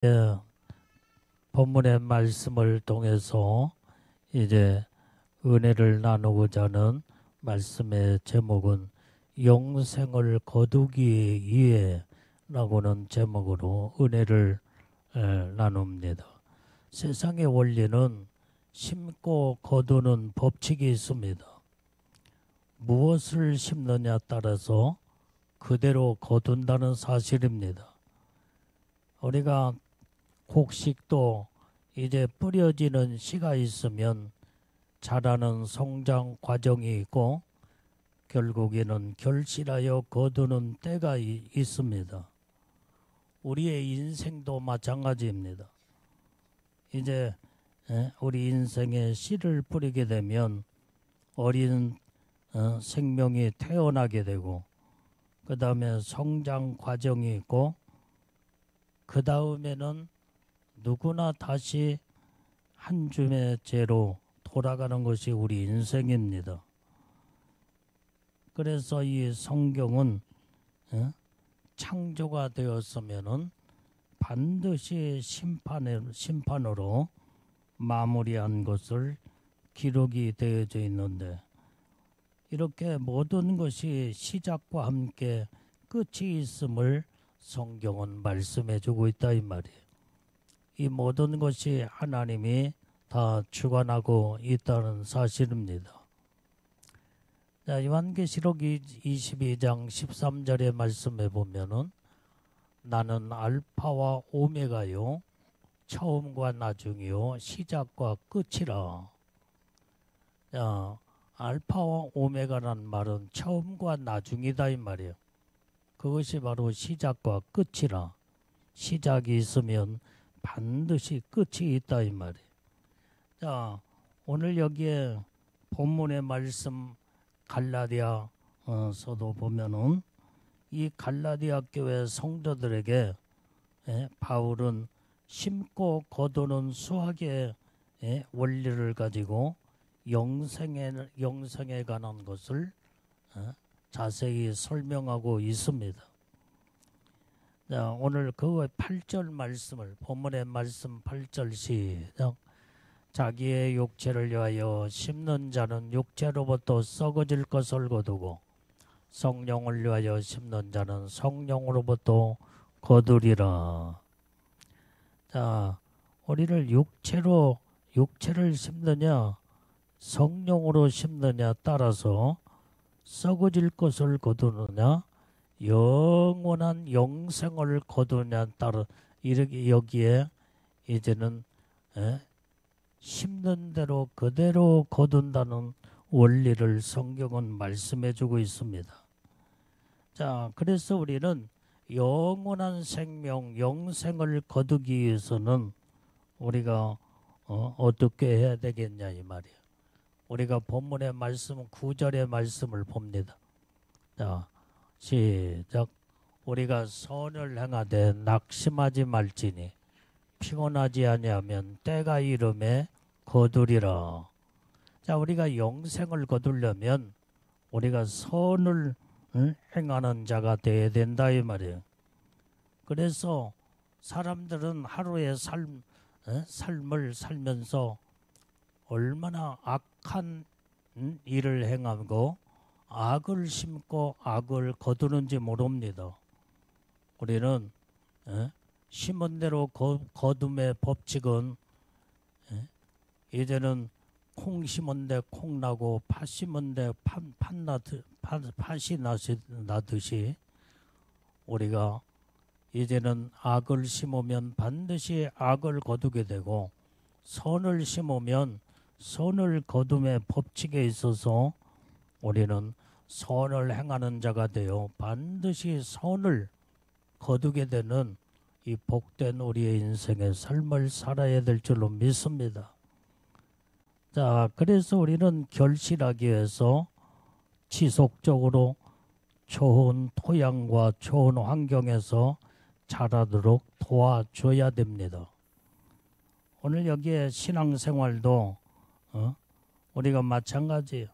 예, 본문의 말씀을 통해서 이제 은혜를 나누고자 하는 말씀의 제목은 영생을 거두기 위해 라고는 제목으로 은혜를 나눕니다. 세상의 원리는 심고 거두는 법칙이 있습니다. 무엇을 심느냐 따라서 그대로 거둔다는 사실입니다. 우리가 곡식도 이제 뿌려지는 씨가 있으면 자라는 성장 과정이 있고 결국에는 결실하여 거두는 때가 있습니다. 우리의 인생도 마찬가지입니다. 이제 우리 인생에 씨를 뿌리게 되면 어린 생명이 태어나게 되고 그 다음에 성장 과정이 있고 그 다음에는 누구나 다시 한 줌의 죄로 돌아가는 것이 우리 인생입니다. 그래서 이 성경은 창조가 되었으면은 반드시 심판으로 마무리한 것을 기록이 되어져 있는데 이렇게 모든 것이 시작과 함께 끝이 있음을 성경은 말씀해 주고 있다 이 말이에요. 이 모든 것이 하나님이 다 주관하고 있다는 사실입니다. 자, 요한계시록 22장 13절의 말씀에 보면은 나는 알파와 오메가요 처음과 나중이요 시작과 끝이라. 자, 알파와 오메가라는 말은 처음과 나중이다 이 말이에요. 그것이 바로 시작과 끝이라. 시작이 있으면 반드시 끝이 있다 이 말이에요. 자, 오늘 여기에 본문의 말씀 갈라디아서도 보면은 이 갈라디아 교회 성도들에게 바울은 심고 거두는 수학의 원리를 가지고 영생에 관한 것을 자세히 설명하고 있습니다. 자, 오늘 그 8절 말씀을 본문의 말씀 8절 시작. 자기의 육체를 위하여 심는 자는 육체로부터 썩어질 것을 거두고 성령을 위하여 심는 자는 성령으로부터 거두리라. 자, 우리를 육체를 심느냐 성령으로 심느냐 따라서 썩어질 것을 거두느냐 영원한 영생을 거두느냐 따라 이렇게 여기에 이제는 심는 대로 그대로 거둔다는 원리를 성경은 말씀해 주고 있습니다. 자, 그래서 우리는 영원한 생명, 영생을 거두기 위해서는 우리가 어떻게 해야 되겠냐 이 말이에요. 우리가 본문의 말씀 9절의 말씀을 봅니다. 자, 시작. 우리가 선을 행하되 낙심하지 말지니 피곤하지 아니하면 때가 이름에 거두리라. 자, 우리가 영생을 거두려면 우리가 선을 행하는 자가 되어야 된다 이 말이에요. 그래서 사람들은 하루의 삶을 살면서 얼마나 악한 일을 행하고 악을 심고 악을 거두는지 모릅니다. 우리는 심은 대로 거둠의 법칙은 이제는 콩 심은 데 콩 나고 팥 심은 데 팥이 나듯이 우리가 이제는 악을 심으면 반드시 악을 거두게 되고 선을 심으면 선을 거둠의 법칙에 있어서 우리는 선을 행하는 자가 되어 반드시 선을 거두게 되는 이 복된 우리의 인생의 삶을 살아야 될 줄로 믿습니다. 자, 그래서 우리는 결실하기 위해서 지속적으로 좋은 토양과 좋은 환경에서 자라도록 도와줘야 됩니다. 오늘 여기에 신앙생활도 우리가 마찬가지예요.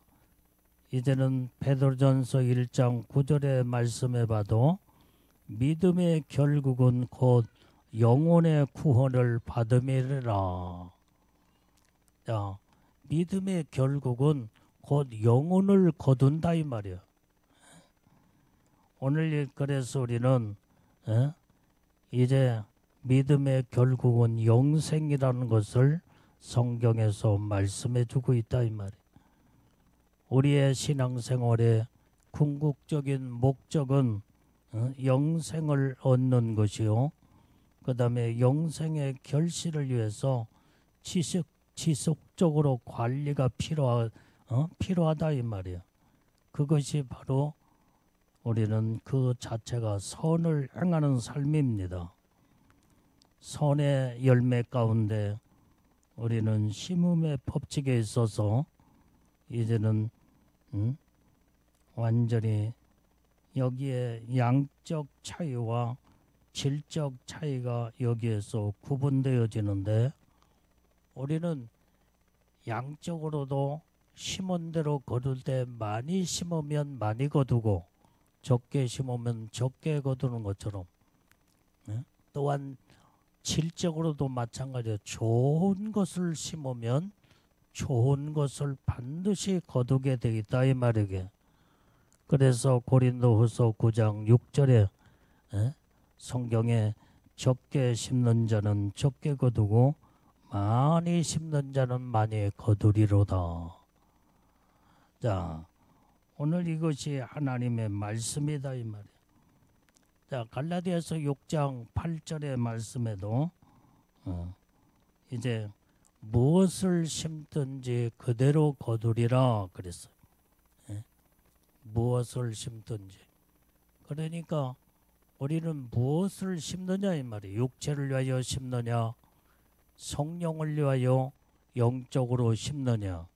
이제는 베드로전서 1장 9절의 말씀에 봐도 믿음의 결국은 곧 영혼의 구원을 받음이라. 자, 믿음의 결국은 곧 영혼을 거둔다 이 말이야. 오늘 그래서 우리는 이제 믿음의 결국은 영생이라는 것을 성경에서 말씀해 주고 있다 이 말이야. 우리의 신앙생활의 궁극적인 목적은 영생을 얻는 것이요. 그 다음에 영생의 결실을 위해서 지속적으로 관리가 필요하다 이 말이야. 그것이 바로 우리는 그 자체가 선을 행하는 삶입니다. 선의 열매 가운데 우리는 심음의 법칙에 있어서 이제는 완전히 여기에 양적 차이와 질적 차이가 여기에서 구분되어지는데, 우리는 양적으로도 심은 대로 거둘 때 많이 심으면 많이 거두고 적게 심으면 적게 거두는 것처럼, 또한 질적으로도 마찬가지로 좋은 것을 심으면 좋은 것을 반드시 거두게 되겠다 이 말이게. 그래서 고린도후서 9장 6절에 성경에 적게 심는 자는 적게 거두고 많이 심는 자는 많이 거두리로다. 자, 오늘 이것이 하나님의 말씀이다 이 말이에요. 자, 갈라디아서 6장 8절의 말씀에도 이제 무엇을 심든지 그대로 거두리라 그랬어요. 무엇을 심든지. 그러니까 우리는 무엇을 심느냐 이 말이에요. 육체를 위하여 심느냐, 성령을 위하여 영적으로 심느냐,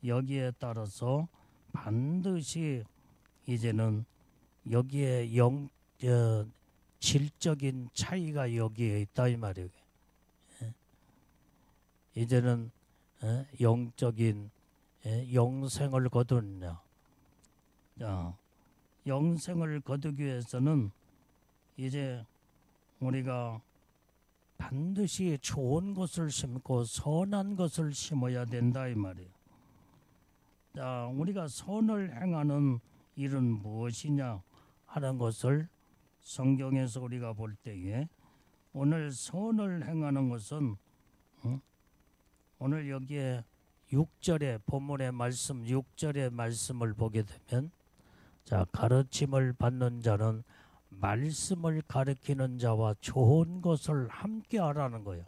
여기에 따라서 반드시 이제는 여기에 질적인 차이가 여기에 있다 이 말이에요. 이제는 영적인 영생을 거두느냐. 자, 영생을 거두기 위해서는 이제 우리가 반드시 좋은 것을 심고 선한 것을 심어야 된다 이 말이에요. 자, 우리가 선을 행하는 일은 무엇이냐 하는 것을 성경에서 우리가 볼 때에, 오늘 선을 행하는 것은 오늘 여기에 6절의 본문의 말씀 6절의 말씀을 보게 되면, 자, 가르침을 받는 자는 말씀을 가르치는 자와 좋은 것을 함께 하라는 거예요.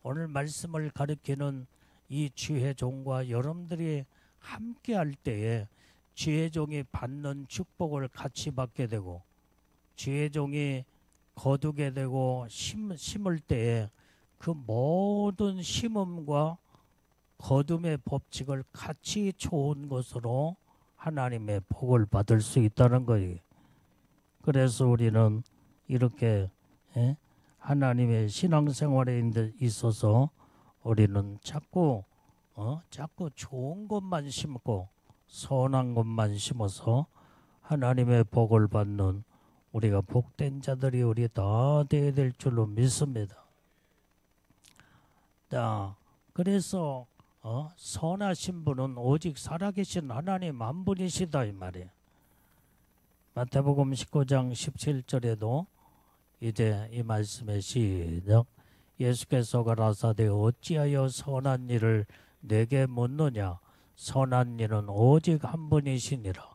오늘 말씀을 가르치는 이 지혜종과 여러분들이 함께 할 때에 지혜종이 받는 축복을 같이 받게 되고, 지혜종이 거두게 되고 심을 때에 그 모든 심음과 거둠의 법칙을 같이 좋은 것으로 하나님의 복을 받을 수 있다는 거예요. 그래서 우리는 이렇게 하나님의 신앙생활에 있어서 우리는 자꾸 좋은 것만 심고 선한 것만 심어서 하나님의 복을 받는 우리가 복된 자들이 우리 다 되어야 될 줄로 믿습니다. 자, 그래서 선하신 분은 오직 살아계신 하나님 한 분이시다 이 말이에요. 마태복음 19장 17절에도 이제 이 말씀에 시작. 예수께서 가라사대 어찌하여 선한 일을 내게 묻느냐. 선한 일은 오직 한 분이시니라.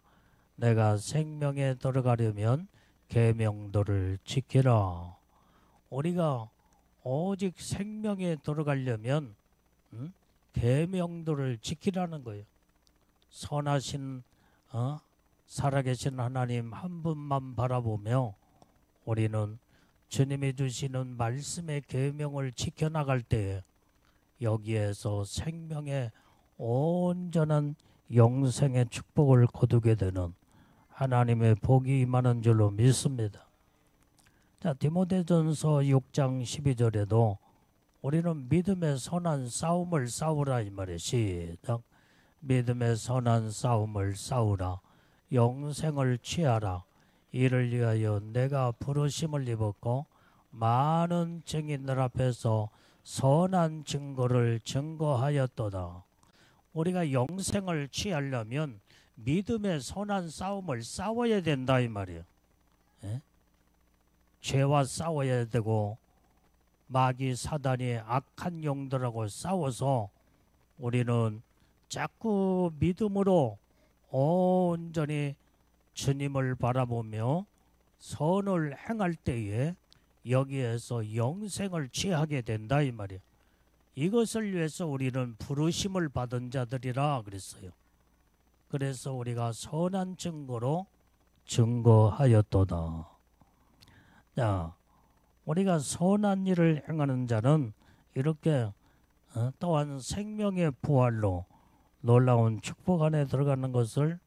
내가 생명에 들어가려면 계명도를 지키라. 우리가 오직 생명에 들어가려면 계명도를 지키라는 거예요. 선하신 살아계신 하나님 한 분만 바라보며 우리는 주님이 주시는 말씀의 계명을 지켜나갈 때에 여기에서 생명의 온전한 영생의 축복을 거두게 되는 하나님의 복이 임하는 줄로 믿습니다. 자, 디모데전서 6장 12절에도 우리는 믿음의 선한 싸움을 싸우라 이 말이에요. 시작. 믿음의 선한 싸움을 싸우라. 영생을 취하라. 이를 위하여 내가 부르심을 입었고 많은 증인들 앞에서 선한 증거를 증거하였도다. 우리가 영생을 취하려면 믿음의 선한 싸움을 싸워야 된다 이 말이에요. 예? 죄와 싸워야 되고 마귀 사단이 악한 영들하고 싸워서 우리는 자꾸 믿음으로 온전히 주님을 바라보며 선을 행할 때에 여기에서 영생을 취하게 된다 이 말이에요. 이것을 위해서 우리는 부르심을 받은 자들이라 그랬어요. 그래서 우리가 선한 증거로 증거하였도다. 자, 우리가 선한 일을 행하는 자는 이렇게 또한 생명의 부활로 놀라운 축복 안에 들어가는 것을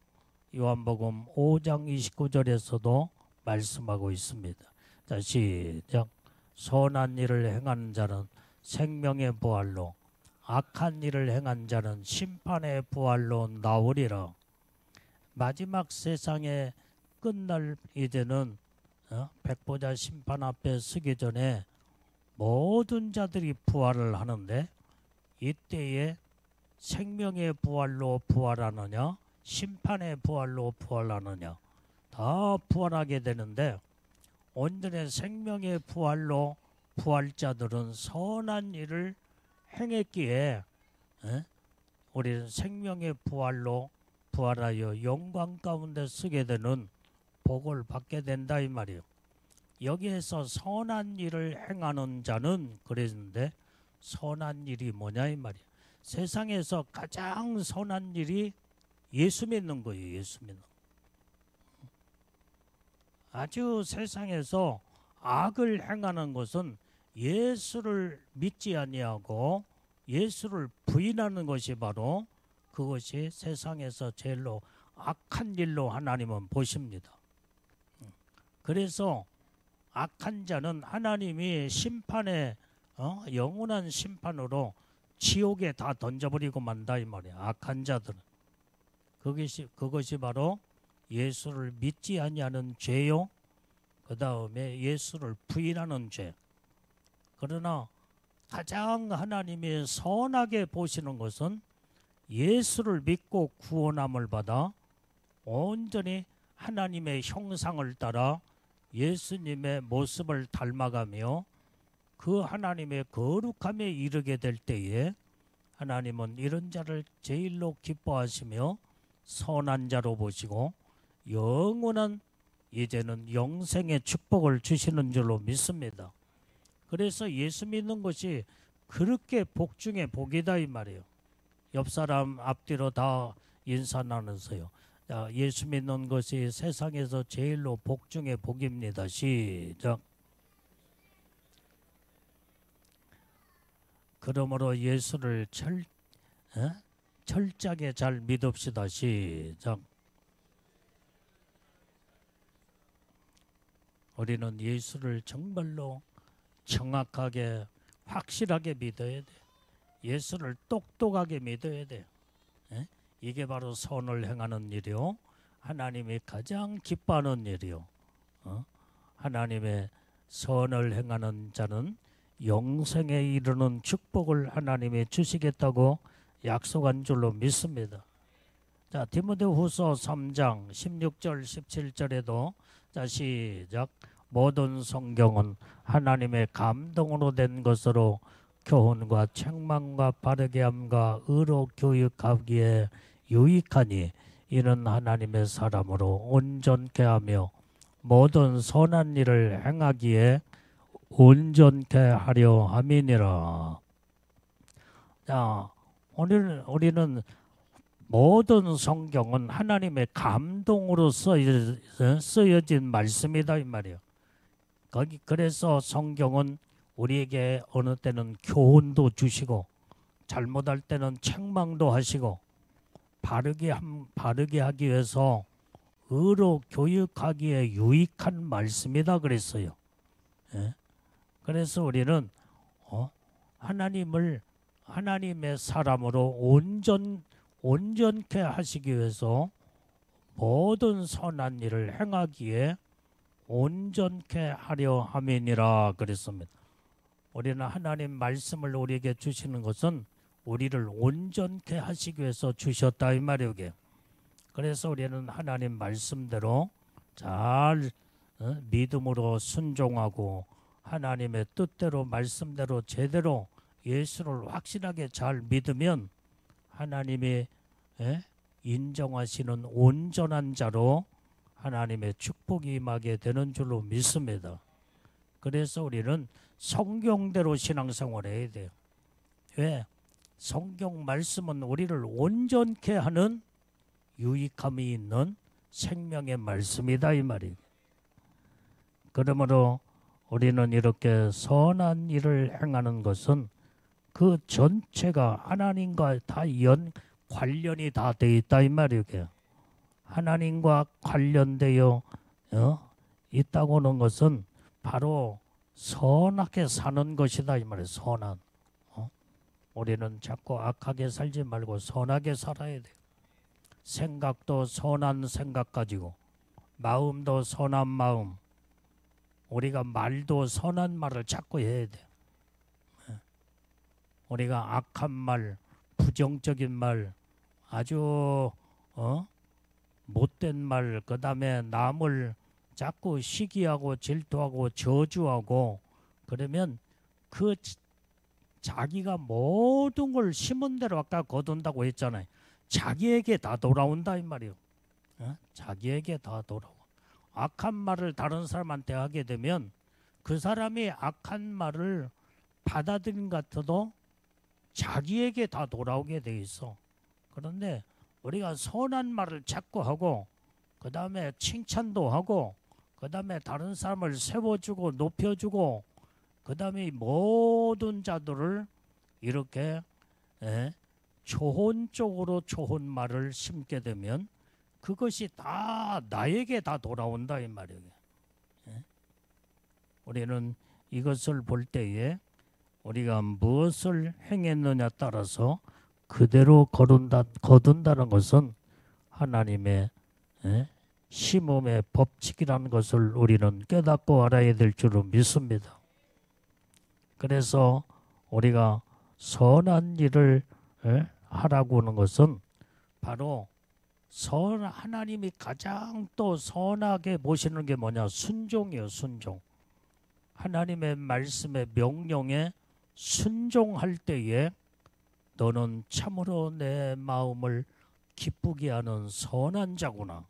요한복음 5장 29절에서도 말씀하고 있습니다. 자, 시작. 선한 일을 행하는 자는 생명의 부활로, 악한 일을 행한 자는 심판의 부활로 나오리라. 마지막 세상의 끝날 이제는 백보자 심판 앞에 서기 전에 모든 자들이 부활을 하는데, 이때에 생명의 부활로 부활하느냐 심판의 부활로 부활하느냐, 다 부활하게 되는데, 온전히 생명의 부활로 부활자들은 선한 일을 행했기에 우리는 생명의 부활로 부활하여 영광 가운데 서게 되는 복을 받게 된다 이 말이에요. 여기에서 선한 일을 행하는 자는 그랬는데, 선한 일이 뭐냐 이 말이에요. 세상에서 가장 선한 일이 예수 믿는 거예요. 예수 믿는 거. 아주 세상에서 악을 행하는 것은 예수를 믿지 아니하고 예수를 부인하는 것이 바로 그것이 세상에서 제일로 악한 일로 하나님은 보십니다. 그래서 악한 자는 하나님이 심판에 영원한 심판으로 지옥에 다 던져버리고 만다 이 말이야. 악한 자들은 그것이 바로 예수를 믿지 아니하는 죄요. 그 다음에 예수를 부인하는 죄. 그러나 가장 하나님이 선하게 보시는 것은 예수를 믿고 구원함을 받아 온전히 하나님의 형상을 따라 예수님의 모습을 닮아가며 그 하나님의 거룩함에 이르게 될 때에 하나님은 이런 자를 제일로 기뻐하시며 선한 자로 보시고 영원한 이제는 영생의 축복을 주시는 줄로 믿습니다. 그래서 예수 믿는 것이 그렇게 복 중에 복이다 이 말이에요. 옆 사람 앞뒤로 다 인사 나누세요. 자, 예수 믿는 것이 세상에서 제일로 복 중에 복입니다. 시작. 그러므로 예수를 철저하게 잘 믿읍시다. 시작. 우리는 예수를 정말로 정확하게 확실하게 믿어야 돼. 예수를 똑똑하게 믿어야 돼. 이게 바로 선을 행하는 일이요, 하나님이 가장 기뻐하는 일이요. 하나님의 선을 행하는 자는 영생에 이르는 축복을 하나님이 주시겠다고 약속한 줄로 믿습니다. 자, 디모데후서 3장 16절 17절에도 자, 시작. 모든 성경은 하나님의 감동으로 된 것으로 교훈과 책망과 바르게 함과 의로 교육하기에 유익하니 이는 하나님의 사람으로 온전케 하며 모든 선한 일을 행하기에 온전케 하려 함이니라. 자, 우리는 모든 성경은 하나님의 감동으로 쓰여진 말씀이다 이 말이에요. 그래서 성경은 우리에게 어느 때는 교훈도 주시고 잘못할 때는 책망도 하시고 바르게 하기 위해서 의로 교육하기에 유익한 말씀이다 그랬어요. 그래서 우리는 하나님의 사람으로 온전케 하시기 위해서 모든 선한 일을 행하기에 온전케 하려 함이니라 그랬습니다. 우리는 하나님 말씀을 우리에게 주시는 것은 우리를 온전케 하시기 위해서 주셨다 이 말이에요. 그래서 우리는 하나님 말씀대로 잘 믿음으로 순종하고 하나님의 뜻대로 말씀대로 제대로 예수를 확실하게 잘 믿으면 하나님이 인정하시는 온전한 자로 하나님의 축복이 임하게 되는 줄로 믿습니다. 그래서 우리는 성경대로 신앙생활을 해야 돼요. 왜? 성경 말씀은 우리를 온전케 하는 유익함이 있는 생명의 말씀이다 이 말이에요. 그러므로 우리는 이렇게 선한 일을 행하는 것은 그 전체가 하나님과 다 관련이 다 돼 있다 이 말이에요. 하나님과 관련되어 있다고 하는 것은 바로 선하게 사는 것이다 이 말이에요. 선한. 우리는 자꾸 악하게 살지 말고 선하게 살아야 돼요. 생각도 선한 생각 가지고, 마음도 선한 마음, 우리가 말도 선한 말을 자꾸 해야 돼요. 우리가 악한 말, 부정적인 말, 아주 못된 말, 그 다음에 남을 자꾸 시기하고 질투하고 저주하고 그러면 그 자기가 모든 걸 심은 대로 아까 거둔다고 했잖아요. 자기에게 다 돌아온다 이 말이에요. 자기에게 다 돌아와. 악한 말을 다른 사람한테 하게 되면 그 사람이 악한 말을 받아들인 것 같아도 자기에게 다 돌아오게 돼 있어. 그런데 우리가 선한 말을 자꾸 하고 그 다음에 칭찬도 하고 그 다음에 다른 사람을 세워주고 높여주고 그 다음에 모든 자들을 이렇게 좋은 쪽으로 좋은 말을 심게 되면 그것이 다 나에게 다 돌아온다 이 말이에요. 우리는 이것을 볼 때에 우리가 무엇을 행했느냐 따라서 그대로 거둔다는 것은 하나님의 심음의 법칙이라는 것을 우리는 깨닫고 알아야 될 줄로 믿습니다. 그래서 우리가 선한 일을 하라고 하는 것은 바로 하나님이 가장 또 선하게 보시는 게 뭐냐? 순종이에요. 순종. 하나님의 말씀의 명령에 순종할 때에 너는 참으로 내 마음을 기쁘게 하는 선한 자구나.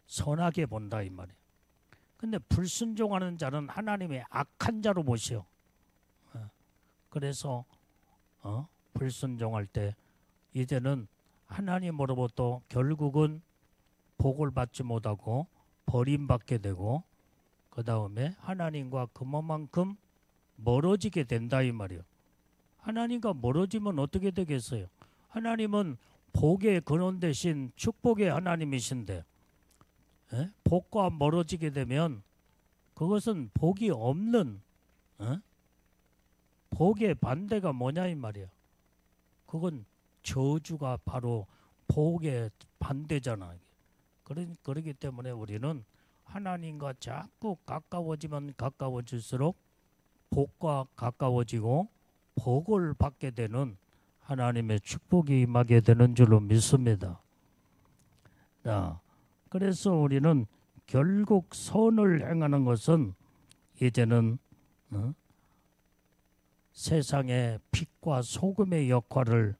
선하게 본다 이 말이에요. 근데 불순종하는 자는 하나님의 악한 자로 보시오. 그래서 불순종할 때 이제는 하나님으로부터 결국은 복을 받지 못하고 버림받게 되고 그 다음에 하나님과 그만큼 멀어지게 된다 이 말이에요. 하나님과 멀어지면 어떻게 되겠어요? 하나님은 복의 근원 대신 축복의 하나님이신데 복과 멀어지게 되면 그것은 복이 없는 복의 반대가 뭐냐 이 말이야. 그건 저주가 바로 복의 반대잖아. 그러기 때문에 우리는 하나님과 자꾸 가까워지면 가까워질수록 복과 가까워지고 복을 받게 되는 하나님의 축복이 임하게 되는 줄로 믿습니다. 자, 그래서 우리는 결국 선을 행하는 것은 이제는 세상의 빛과 소금의 역할을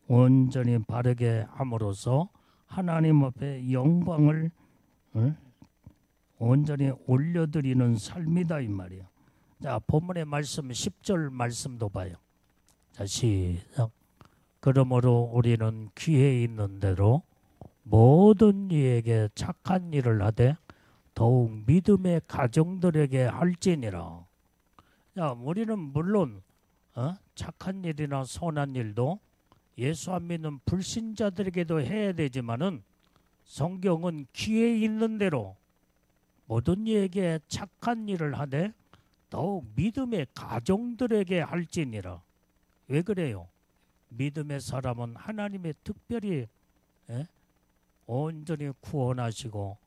온전히 바르게 함으로써 하나님 앞에 영광을 온전히 올려드리는 삶이다 이 말이야. 자, 본문의 말씀 10절 말씀도 봐요. 자, 시작. 그러므로 우리는 귀에 있는 대로 모든 이에게 착한 일을 하되 더욱 믿음의 가정들에게 할지니라. 자, 우리는 물론 착한 일이나 선한 일도 예수 안 믿는 불신자들에게도 해야 되지만은 성경은 귀에 있는 대로 모든 이에게 착한 일을 하되 더욱 믿음의 가정들에게 할지니라. 왜 그래요? 믿음의 사람은 하나님의 특별히 온전히 구원하시고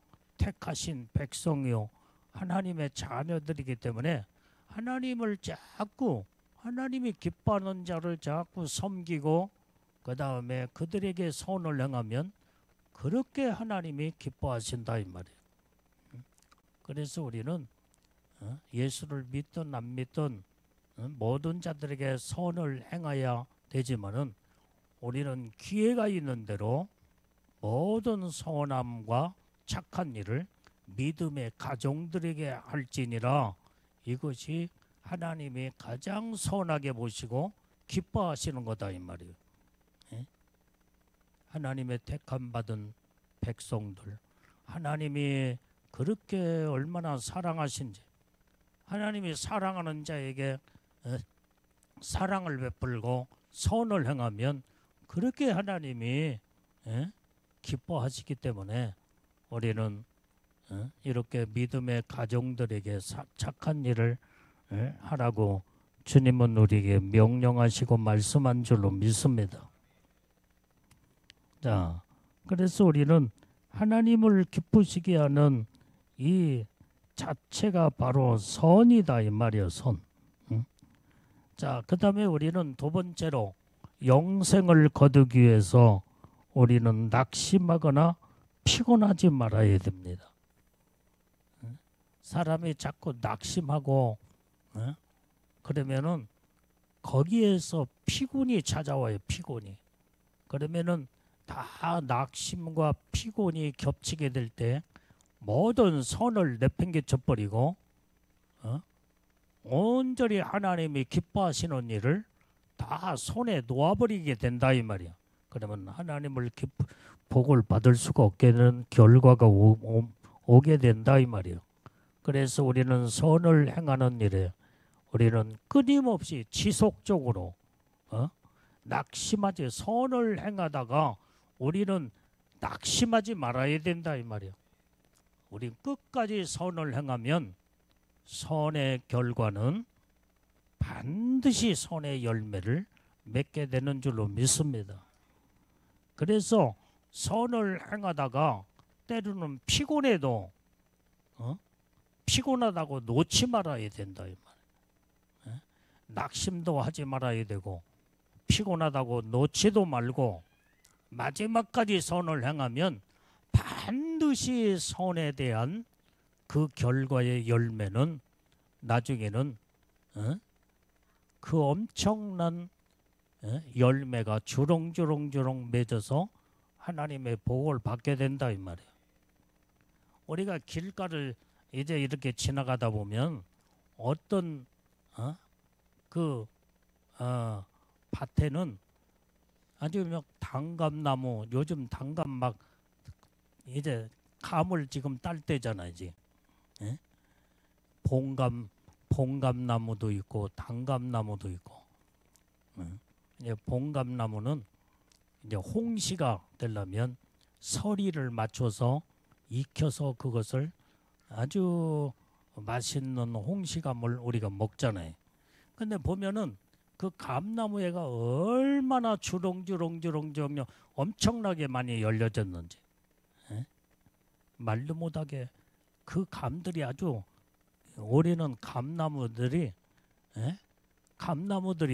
택하신 백성이요 하나님의 자녀들이기 때문에 하나님을 자꾸 하나님이 기뻐하는 자를 자꾸 섬기고 그 다음에 그들에게 선을 행하면 그렇게 하나님이 기뻐하신다 이 말이에요. 그래서 우리는 예수를 믿든 안 믿든 모든 자들에게 선을 행해야 되지만은 우리는 기회가 있는 대로 모든 선함과 착한 일을 믿음의 가정들에게 할지니라. 이것이 하나님이 가장 선하게 보시고 기뻐하시는 거다 이 말이에요. 하나님의 택함 받은 백성들, 하나님이 그렇게 얼마나 사랑하신지, 하나님이 사랑하는 자에게 사랑을 베풀고 선을 행하면 그렇게 하나님이 기뻐하시기 때문에 우리는 이렇게 믿음의 가정들에게 착한 일을 하라고 주님은 우리에게 명령하시고 말씀한 줄로 믿습니다. 자, 그래서 우리는 하나님을 기쁘시게 하는 이 자체가 바로 선이다 이 말이에요. 선. 자, 그 다음에 우리는 두 번째로 영생을 거두기 위해서 우리는 낙심하거나 피곤하지 말아야 됩니다. 사람이 자꾸 낙심하고 그러면은 거기에서 피곤이 찾아와요. 피곤이. 그러면은 다 낙심과 피곤이 겹치게 될 때 모든 선을 내팽개쳐 버리고 온전히 하나님이 기뻐하시는 일을 다 손에 놓아버리게 된다 이 말이야. 그러면 하나님을 복을 받을 수가 없게 되는 결과가 오게 된다 이 말이야. 그래서 우리는 선을 행하는 일에 우리는 끊임없이 지속적으로 낙심하지 선을 행하다가 우리는 낙심하지 말아야 된다 이 말이야. 우리 끝까지 선을 행하면 선의 결과는 반드시 선의 열매를 맺게 되는 줄로 믿습니다. 그래서 선을 행하다가 때로는 피곤해도 피곤하다고 놓지 말아야 된다 이 말이야. 낙심도 하지 말아야 되고 피곤하다고 놓지도 말고 마지막까지 선을 행하면 반드시 선에 대한 그 결과의 열매는 나중에는 그 엄청난 열매가 주렁주렁 맺어서 하나님의 복을 받게 된다 이 말이에요. 우리가 길가를 이제 이렇게 지나가다 보면 어떤 밭에는 아주 막 단감나무, 요즘 단감 막 이제 감을 지금 딸 때잖아 이제. 봉감나무도 있고 단감나무도 있고. 이제 봉감나무는 이제 홍시가 되려면 서리를 맞춰서 익혀서 그것을 아주 맛있는 홍시감을 우리가 먹잖아요. 근데 보면은 그 감나무에가 얼마나 주렁주렁 엄청나게 많이 열려졌는지 말도 못하게 그 감들이 아주 올해는 감나무들이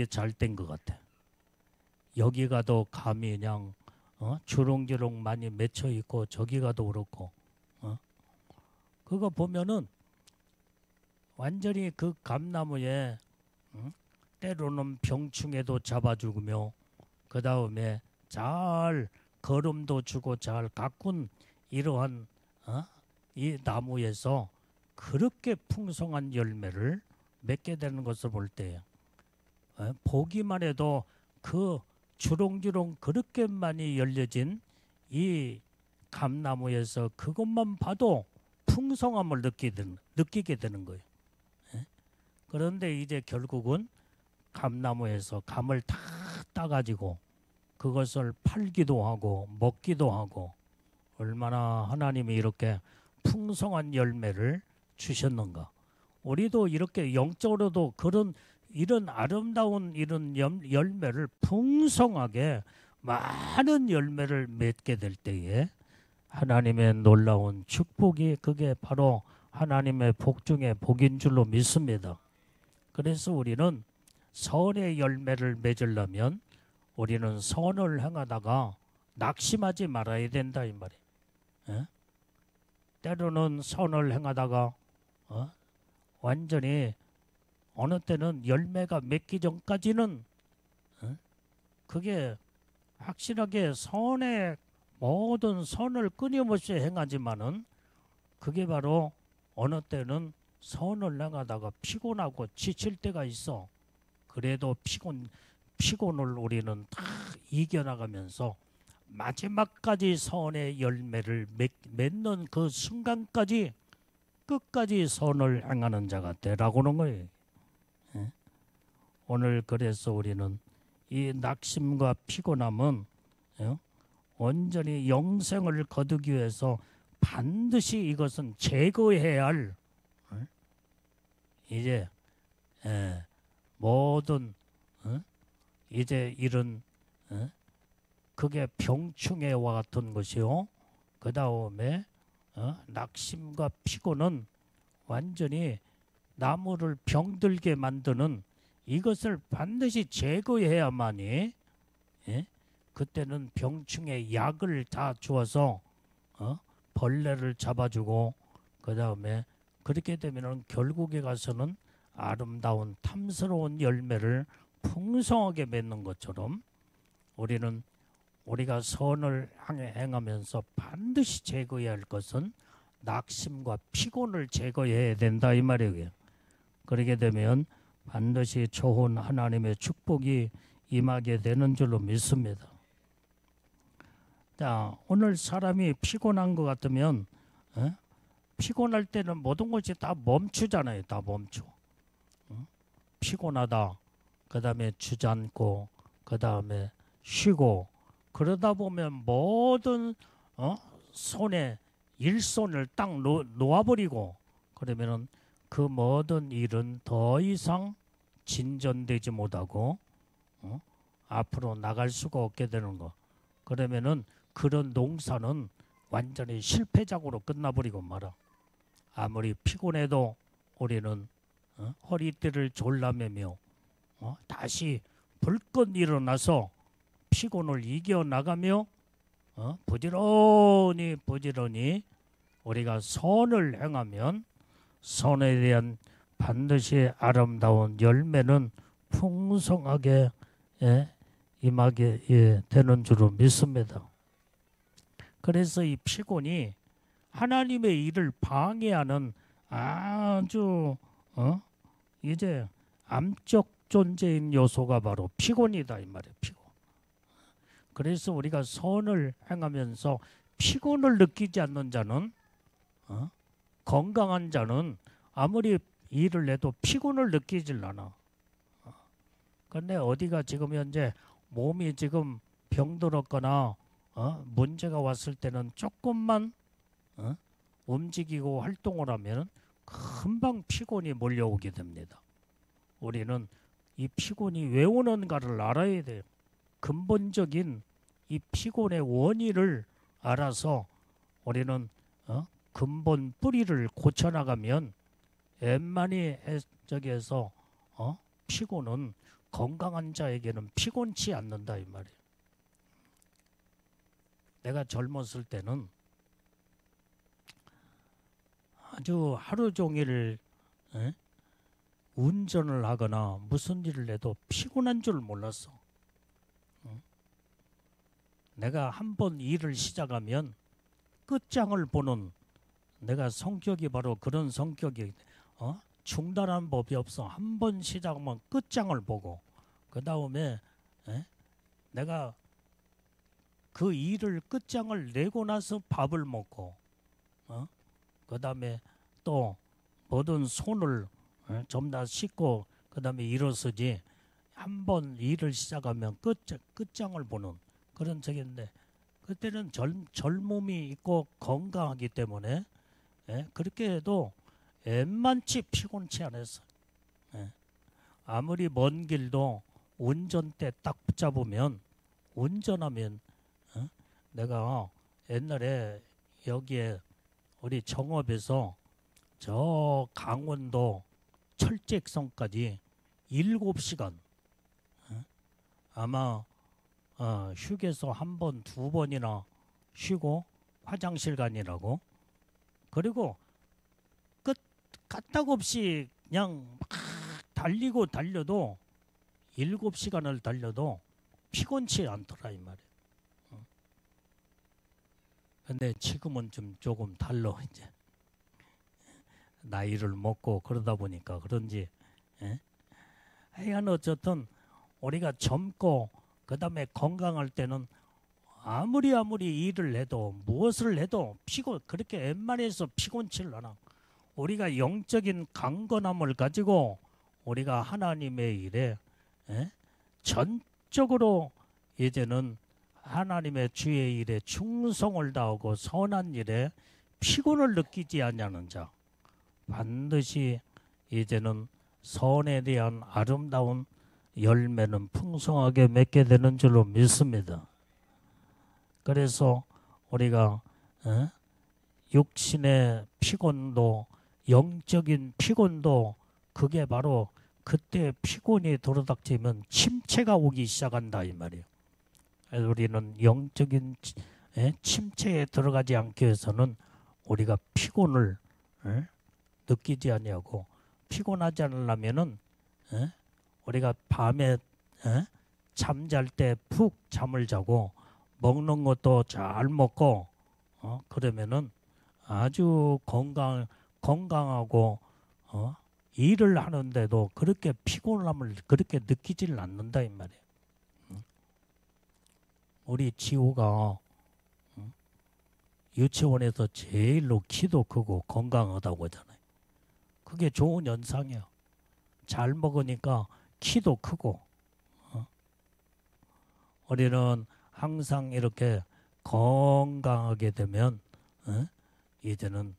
잘 된 것 같아. 여기 가도 감이 그냥 주렁주렁 많이 맺혀 있고 저기 가도 그렇고 그거 보면은 완전히 그 감나무에 때로는 병충해도 잡아 죽으며 그 다음에 잘 거름도 주고 잘 가꾼 이러한 이 나무에서 그렇게 풍성한 열매를 맺게 되는 것을 볼 때 보기만 해도 그 주렁주렁 그렇게 많이 열려진 이 감나무에서 그것만 봐도 풍성함을 느끼게 되는 거예요. 그런데 이제 결국은 감나무에서 감을 다 따가지고 그것을 팔기도 하고 먹기도 하고 얼마나 하나님이 이렇게 풍성한 열매를 주셨는가. 우리도 이렇게 영적으로도 이런 아름다운 이런 열매를 풍성하게 많은 열매를 맺게 될 때에 하나님의 놀라운 축복이 그게 바로 하나님의 복 중에 복인 줄로 믿습니다. 그래서 우리는 선의 열매를 맺으려면 우리는 선을 행하다가 낙심하지 말아야 된다 이 말이에요. 예? 때로는 선을 행하다가 완전히 어느 때는 열매가 맺기 전까지는 그게 확실하게 선의 모든 선을 끊임없이 행하지만은 그게 바로 어느 때는 선을 행하다가 피곤하고 지칠 때가 있어. 그래도 피곤을 우리는 다 이겨나가면서 마지막까지 선의 열매를 맺는 그 순간까지 끝까지 선을 행하는 자가 되라고 하는 거예요. 예? 오늘 그래서 우리는 이 낙심과 피곤함은 온전히 영생을 거두기 위해서 반드시 이것은 제거해야 할 이제 모든 이제 이런 그게 병충해와 같은 것이요. 그 다음에 낙심과 피곤은 완전히 나무를 병들게 만드는 이것을 반드시 제거해야만이 그때는 병충해 약을 다 주어서 벌레를 잡아주고 그 다음에 그렇게 되면은 결국에 가서는 아름다운 탐스러운 열매를 풍성하게 맺는 것처럼 우리는 우리가 선을 행하면서 반드시 제거해야 할 것은 낙심과 피곤을 제거해야 된다 이 말이에요. 그렇게 되면 반드시 좋은 하나님의 축복이 임하게 되는 줄로 믿습니다. 자, 오늘 사람이 피곤한 것 같으면 피곤할 때는 모든 것이 다 멈추잖아요. 다 멈춰. 피곤하다. 그 다음에 주저앉고 그 다음에 쉬고 그러다 보면 모든 손에 일손을 딱 놓아버리고 그러면은 그 모든 일은 더 이상 진전되지 못하고 앞으로 나갈 수가 없게 되는 거. 그러면은 그런 농사는 완전히 실패작으로 끝나버리고 말아. 아무리 피곤해도 우리는 허리띠를 졸라매며 다시 불끈 일어나서 피곤을 이겨나가며 부지런히 우리가 선을 행하면 선에 대한 반드시 아름다운 열매는 풍성하게 임하게 되는 줄로 믿습니다. 그래서 이 피곤이 하나님의 일을 방해하는 아주 이제 암적 존재인 요소가 바로 피곤이다 이 말이에요. 피곤. 그래서 우리가 선을 행하면서 피곤을 느끼지 않는 자는 건강한 자는 아무리 일을 해도 피곤을 느끼질 않아. 그런데 어디가 지금 현재 몸이 지금 병들었거나 문제가 왔을 때는 조금만 움직이고 활동을 하면 금방 피곤이 몰려오게 됩니다. 우리는 이 피곤이 왜 오는가를 알아야 돼요. 근본적인 이 피곤의 원인을 알아서 우리는 근본 뿌리를 고쳐나가면 웬만히 저기에서 피곤은 건강한 자에게는 피곤치 않는다 이 말이에요. 내가 젊었을 때는 아주 하루 종일 운전을 하거나 무슨 일을 해도 피곤한 줄 몰랐어. 내가 한번 일을 시작하면 끝장을 보는 내가 성격이 바로 그런 성격이 중단한 법이 없어. 한번 시작하면 끝장을 보고 그 다음에 내가 그 일을 끝장을 내고 나서 밥을 먹고 그 다음에 또 모든 손을 좀 다 씻고 그 다음에 일어서지 한번 일을 시작하면 끝장을 보는 그런 적인데 그때는 젊음이 있고 건강하기 때문에 그렇게 해도 웬만치 피곤치 않았어. 아무리 먼 길도 운전대 딱 붙잡으면 운전하면 내가 옛날에 여기에 우리 정읍에서 저 강원도 철책성까지 7시간 아마 휴게소 한 번, 두 번이나 쉬고 화장실 가니라고. 그리고 끝 까딱없이 그냥 막 달리고 달려도 7시간을 달려도 피곤치 않더라 이 말이에요. 근데 지금은 좀 조금 달라 이제. 나이를 먹고 그러다 보니까 그런지. 하여간 어쨌든 우리가 젊고 그 다음에 건강할 때는 아무리 일을 해도 무엇을 해도 그렇게 웬만해서 피곤치를 않아. 우리가 영적인 강건함을 가지고 우리가 하나님의 일에 전적으로 이제는 하나님의 주의 일에 충성을 다하고 선한 일에 피곤을 느끼지 않냐는 자, 반드시 이제는 선에 대한 아름다운 열매는 풍성하게 맺게 되는 줄로 믿습니다. 그래서 우리가 육신의 피곤도 영적인 피곤도 그게 바로 그때 피곤이 들어닥치면 침체가 오기 시작한다 이 말이에요. 그래서 우리는 영적인 침체에 들어가지 않기 위해서는 우리가 피곤을 느끼지 아니하고, 피곤하지 않으려면은 우리가 밤에 잠잘 때 푹 잠을 자고 먹는 것도 잘 먹고 그러면은 아주 건강하고 일을 하는데도 그렇게 피곤함을 그렇게 느끼지를 않는다 이 말이에요. 우리 지호가 유치원에서 제일로 키도 크고 건강하다고 하잖아요. 그게 좋은 현상이에요. 잘 먹으니까 키도 크고. 우리는 항상 이렇게 건강하게 되면 이제는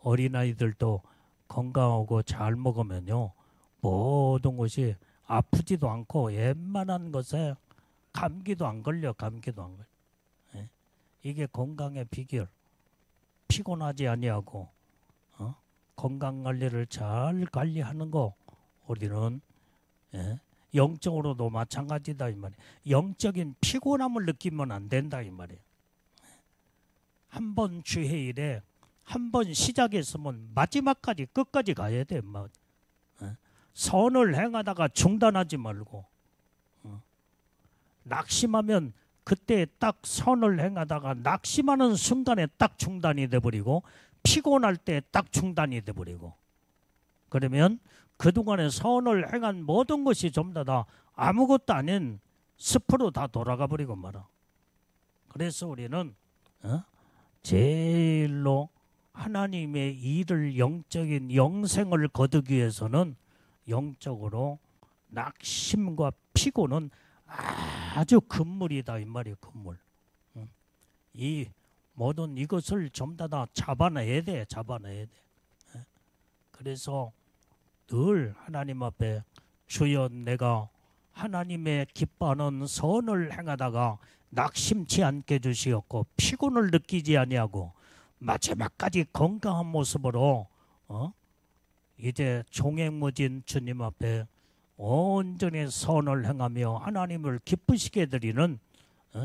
어린아이들도 건강하고 잘 먹으면요 모든 것이 아프지도 않고 웬만한 것에 감기도 안 걸려. 이게 건강의 비결. 피곤하지 아니하고 건강 관리를 잘 관리하는 거 우리는 영적으로도 마찬가지다 이 말이에요. 영적인 피곤함을 느끼면 안 된다 이 말이에요. 한 번 주회일에 한 번 시작했으면 마지막까지 끝까지 가야 돼. 선을 행하다가 중단하지 말고 낙심하면 그때 딱 선을 행하다가 낙심하는 순간에 딱 중단이 돼버리고 피곤할 때 딱 중단이 돼버리고 그러면 그동안에 선을 행한 모든 것이 전부 다 아무것도 아닌 숲으로 다 돌아가 버리고 말아. 그래서 우리는 제일로 하나님의 일을 영적인 영생을 거두기 위해서는 영적으로 낙심과 피곤은 아주 금물이다 이 말이에요. 금물. 이 모든 이것을 전부 다 잡아내야 돼. 그래서 늘 하나님 앞에 주여 내가 하나님의 기뻐하는 선을 행하다가 낙심치 않게 해주시옵고 피곤을 느끼지 아니하고 마지막까지 건강한 모습으로 이제 종횡무진 주님 앞에 온전히 선을 행하며 하나님을 기쁘시게 드리는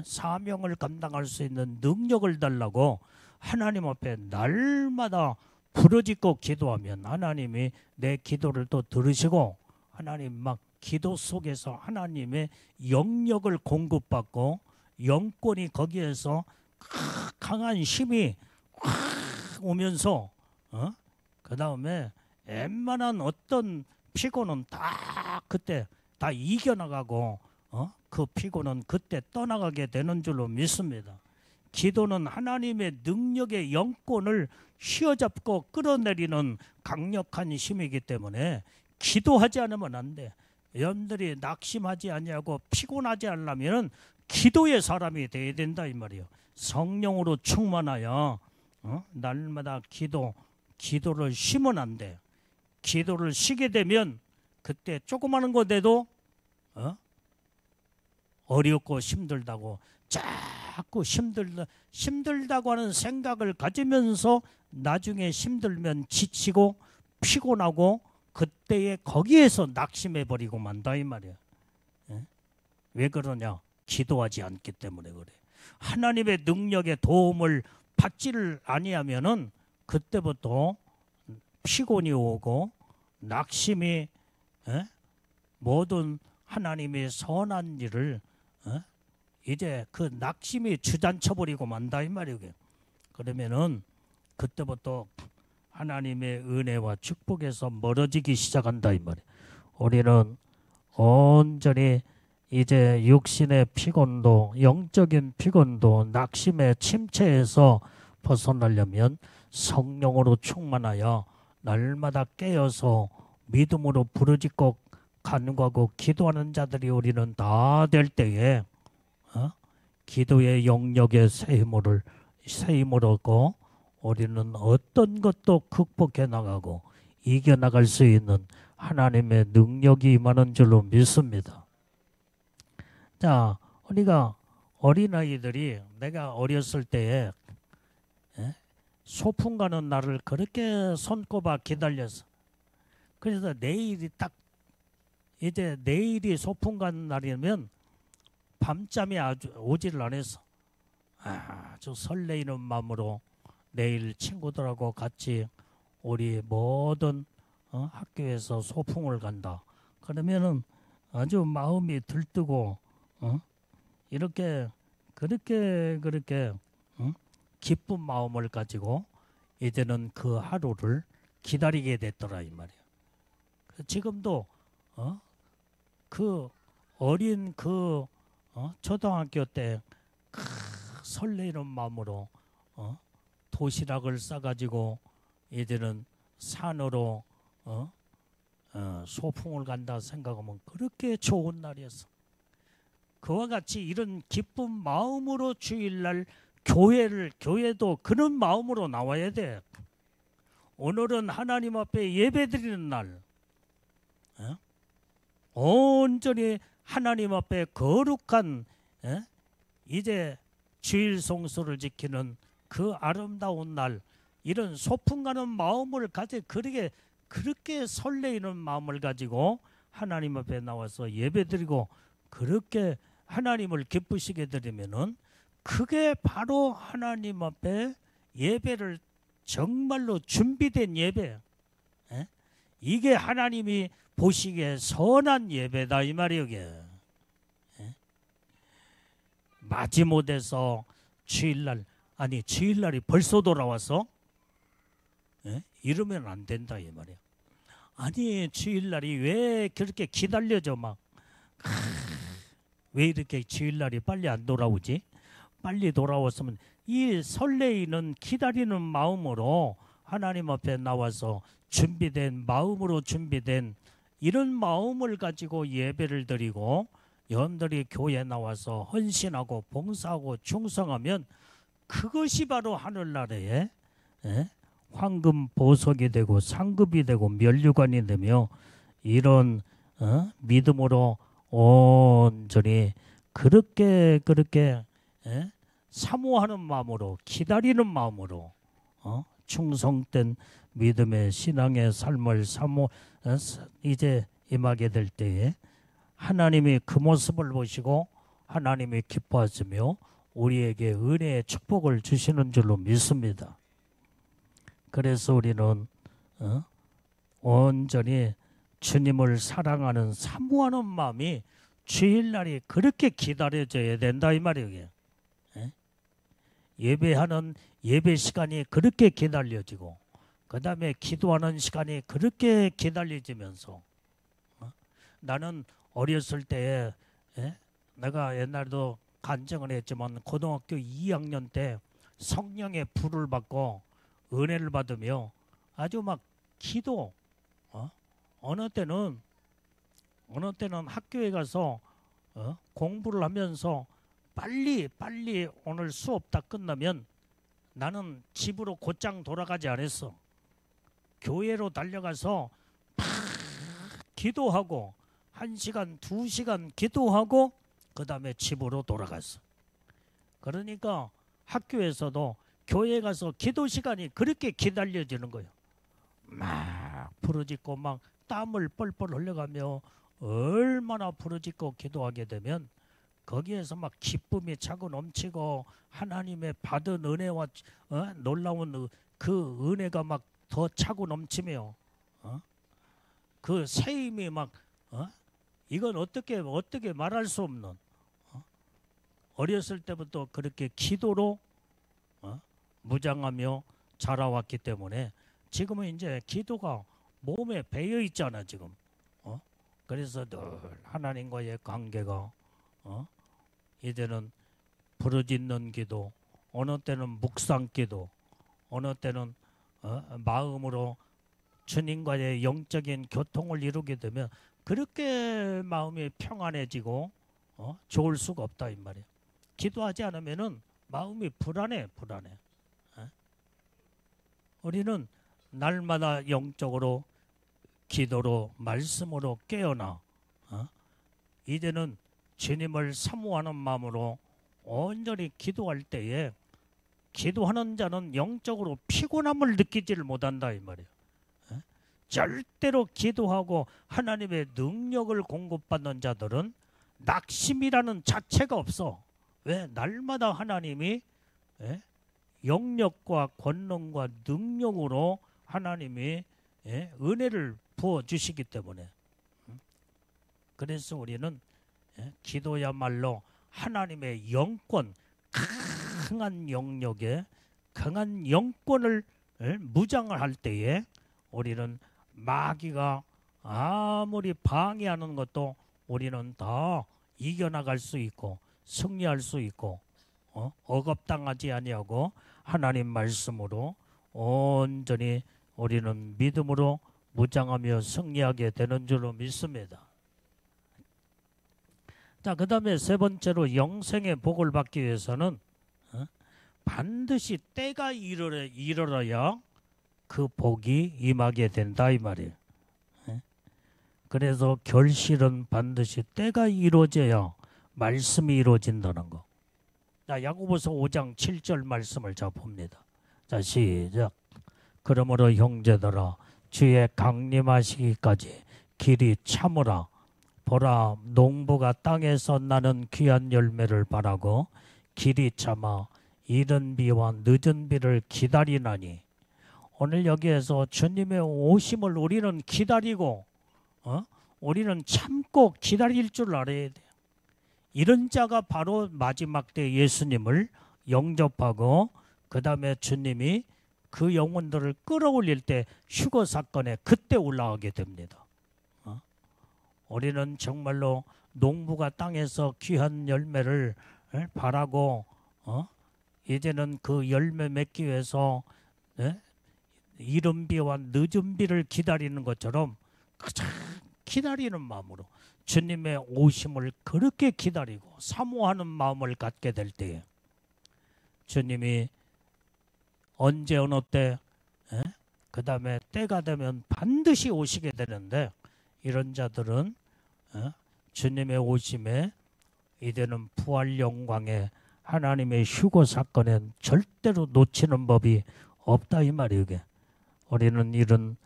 사명을 감당할 수 있는 능력을 달라고 하나님 앞에 날마다 부르짖고 기도하면 하나님이 내 기도를 또 들으시고 하나님 막 기도 속에서 하나님의 영역을 공급받고 영권이 거기에서 강한 힘이 확 오면서 그 다음에 웬만한 어떤 피곤은 다 그때 다 이겨나가고 그 피곤은 그때 떠나가게 되는 줄로 믿습니다. 기도는 하나님의 능력의 영권을 휘어잡고 끌어내리는 강력한 힘이기 때문에 기도하지 않으면 안 돼. 여러분들이 낙심하지 아니하고 피곤하지 않으려면 기도의 사람이 돼야 된다 이 말이에요. 성령으로 충만하여 날마다 기도를 쉬면 안 돼. 기도를 쉬게 되면 그때 조그마한 거 돼도 어렵고 힘들다고 자꾸 힘들다고 하는 생각을 가지면서 나중에 힘들면 지치고 피곤하고 그때에 거기에서 낙심해버리고 만다 이 말이야. 왜 그러냐? 기도하지 않기 때문에 그래. 하나님의 능력의 도움을 받지를 아니하면은 그때부터 피곤이 오고 낙심이 모든 하나님의 선한 일을 이제 그 낙심이 주장쳐버리고 만다 이 말이에요. 그러면은 그때부터 하나님의 은혜와 축복에서 멀어지기 시작한다 이 말이에요. 우리는 온전히 이제 육신의 피곤도 영적인 피곤도 낙심의 침체에서 벗어나려면 성령으로 충만하여 날마다 깨어서 믿음으로 부르짖고 간구하고 기도하는 자들이 우리는 다 될 때에 기도의 영역에 새 힘을 얻고 우리는 어떤 것도 극복해 나가고 이겨나갈 수 있는 하나님의 능력이 임하는 줄로 믿습니다. 자, 우리가 어린아이들이 내가 어렸을 때에 소풍 가는 날을 그렇게 손꼽아 기다렸어. 그래서 내일이 딱 이제 내일이 소풍 가는 날이면 밤잠이 아주 오지를 않았어. 아주 설레이는 마음으로 내일 친구들하고 같이 우리 모든 학교에서 소풍을 간다. 그러면은 아주 마음이 들뜨고 이렇게 그렇게 기쁜 마음을 가지고 이제는 그 하루를 기다리게 됐더라 이 말이야. 지금도 그 어린 초등학교 때 설레이는 마음으로 도시락을 싸가지고 이제는 산으로 소풍을 간다 생각하면 그렇게 좋은 날이었어. 그와 같이 이런 기쁜 마음으로 주일날 교회도 그런 마음으로 나와야 돼. 오늘은 하나님 앞에 예배드리는 날, 온전히 하나님 앞에 거룩한 이제 주일 성수를 지키는 그 아름다운 날, 이런 소풍 가는 마음을 가지고 그렇게 설레이는 마음을 가지고 하나님 앞에 나와서 예배드리고 그렇게 하나님을 기쁘시게 드리면은 그게 바로 하나님 앞에 예배를 정말로 준비된 예배. 이게 하나님이 보시기에 선한 예배다 이 말이에요. 이게. 마지못해서 주일날이 벌써 돌아와서 이러면 안 된다 이 말이야. 아니 주일날이 왜 그렇게 기다려져 막. 왜 이렇게 주일날이 빨리 안 돌아오지? 빨리 돌아왔으면 이 설레이는 기다리는 마음으로 하나님 앞에 나와서 마음으로 준비된 이런 마음을 가지고 예배를 드리고 여러분들이 교회에 나와서 헌신하고 봉사하고 충성하면 그것이 바로 하늘나라에 황금 보석이 되고 상급이 되고 면류관이 되며 이런 믿음으로 온전히 그렇게 사모하는 마음으로 기다리는 마음으로 충성된 믿음의 신앙의 삶을 이제 임하게 될 때에 하나님이 그 모습을 보시고 하나님이 기뻐하시며 우리에게 은혜의 축복을 주시는 줄로 믿습니다. 그래서 우리는 온전히 주님을 사랑하는 사모하는 마음이 주일날이 그렇게 기다려져야 된다 이 말이에요. 예배하는 예배 시간이 그렇게 기다려지고 그 다음에 기도하는 시간이 그렇게 기다려지면서 나는 어렸을 때에 내가 옛날에도 간증을 했지만 고등학교 2학년 때 성령의 불을 받고 은혜를 받으며 아주 막 기도 어느 때는 학교에 가서 공부를 하면서 빨리 오늘 수업 다 끝나면 나는 집으로 곧장 돌아가지 않았어. 교회로 달려가서 막 기도하고 1시간, 2시간 기도하고 그 다음에 집으로 돌아갔어. 그러니까 학교에서도 교회 가서 기도 시간이 그렇게 기다려지는 거예요. 막 부르짖고 막 땀을 뻘뻘 흘려가며 얼마나 부르짖고 기도하게 되면 거기에서 막 기쁨이 차고 넘치고 하나님의 받은 은혜와 놀라운 그 은혜가 막 더 차고 넘치며 그 새 힘이 막 이건 어떻게 말할 수 없는 어렸을 때부터 그렇게 기도로 무장하며 자라왔기 때문에 지금은 이제 기도가 몸에 배어 있잖아 지금. 그래서 늘 하나님과의 관계가 이제는 부르짖는 기도, 어느 때는 묵상 기도, 어느 때는 마음으로 주님과의 영적인 교통을 이루게 되면 그렇게 마음이 평안해지고 좋을 수가 없다 이 말이에요. 기도하지 않으면은 마음이 불안해. 우리는 날마다 영적으로 기도로 말씀으로 깨어나 이제는 주님을 사모하는 마음으로 온전히 기도할 때에 기도하는 자는 영적으로 피곤함을 느끼지를 못한다 이 말이에요. 절대로 기도하고 하나님의 능력을 공급받는 자들은 낙심이라는 자체가 없어. 왜? 날마다 하나님이 영력과 권능과 능력으로 하나님이 은혜를 부어주시기 때문에 그래서 우리는 기도야말로 하나님의 영권, 강한 영역에 강한 영권을 무장을 할 때에 우리는 마귀가 아무리 방해하는 것도 우리는 다 이겨나갈 수 있고 승리할 수 있고 억압당하지 아니하고 하나님 말씀으로 온전히 우리는 믿음으로 무장하며 승리하게 되는 줄로 믿습니다. 자, 그 다음에 세 번째로 영생의 복을 받기 위해서는 반드시 때가 이르러야 그 복이 임하게 된다 이 말이에요. 그래서 결실은 반드시 때가 이루어져야 말씀이 이루어진다는 거. 자, 야고보서 5장 7절 말씀을 자 봅니다. 자, 시작. 그러므로 형제들아 주의 강림하시기까지 길이 참으라. 보라 농부가 땅에서 나는 귀한 열매를 바라고 길이 참아 이른 비와 늦은 비를 기다리나니. 오늘 여기에서 주님의 오심을 우리는 기다리고 우리는 참고 기다릴 줄 알아야 돼요. 이런 자가 바로 마지막 때 예수님을 영접하고 그 다음에 주님이 그 영혼들을 끌어올릴 때 휴거 사건에 그때 올라가게 됩니다. 우리는 정말로 농부가 땅에서 귀한 열매를 바라고 이제는 그 열매 맺기 위해서 이른 비와 늦은 비를 기다리는 것처럼 가장 기다리는 마음으로 주님의 오심을 그렇게 기다리고 사모하는 마음을 갖게 될 때에 주님이 언제 어느 때 그 다음에 때가 되면 반드시 오시게 되는데 이런 자들은 주님의 오심에 이제는 부활 영광에 하나님의 휴거 사건에 절대로 놓치는 법이 없다 이 말이에요. 이게. 우리는 이런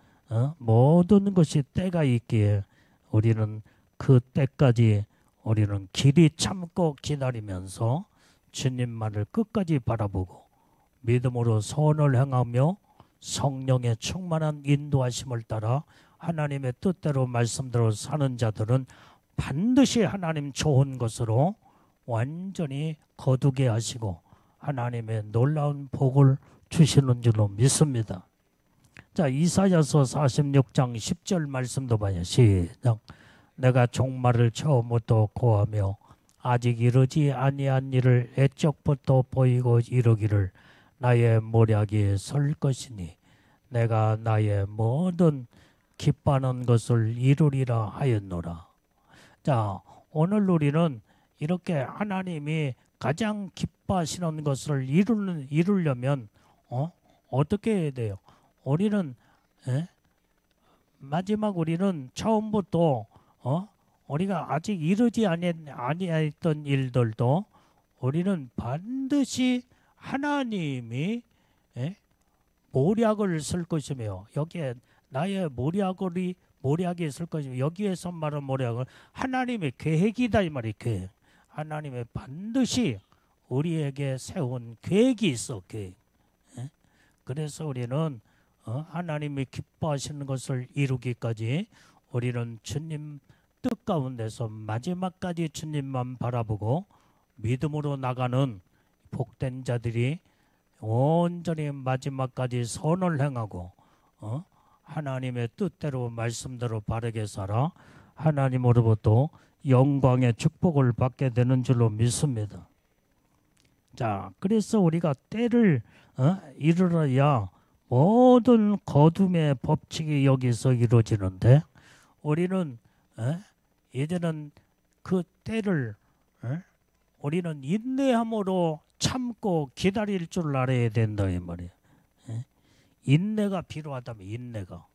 모든 것이 때가 있기에 우리는 그 때까지 우리는 길이 참고 기다리면서 주님만을 끝까지 바라보고 믿음으로 선을 행하며 성령의 충만한 인도하심을 따라 하나님의 뜻대로 말씀대로 사는 자들은 반드시 하나님 좋은 것으로 완전히 거두게 하시고 하나님의 놀라운 복을 주시는 줄로 믿습니다. 자, 이사야서 46장 10절 말씀도 봐요. 시작. 내가 종말을 처음부터 고하며 아직 이르지 아니한 일을 애적부터 보이고 이르기를 나의 모략이 설 것이니 내가 나의 모든 기뻐하는 것을 이루리라 하였노라. 자, 오늘 우리는 이렇게 하나님이 가장 기뻐하시는 것을 이루려면 어떻게 해야 돼요? 우리는 마지막 우리는 처음부터 우리가 아직 이루지 아니했던 일들도 우리는 반드시 하나님이 모략을 쓸 것이며 여기에 나의 모략이 있을 것이며 여기에서 말하는 모략은 하나님의 계획이다 이 말이 계획. 하나님의 반드시 우리에게 세운 계획이 있어 계획. 그래서 우리는 하나님이 기뻐하시는 것을 이루기까지 우리는 주님 뜻 가운데서 마지막까지 주님만 바라보고 믿음으로 나가는 복된 자들이 온전히 마지막까지 선을 행하고 하나님의 뜻대로 말씀대로 바르게 살아 하나님으로부터 영광의 축복을 받게 되는 줄로 믿습니다. 자, 그래서 우리가 때를 이르러야 모든 거둠의 법칙이 여기서 이루어지는데 우리는 이제는 그 때를 우리는 인내함으로 참고 기다릴 줄 알아야 된다 이 말이에요. 인내가 필요하다면 인내가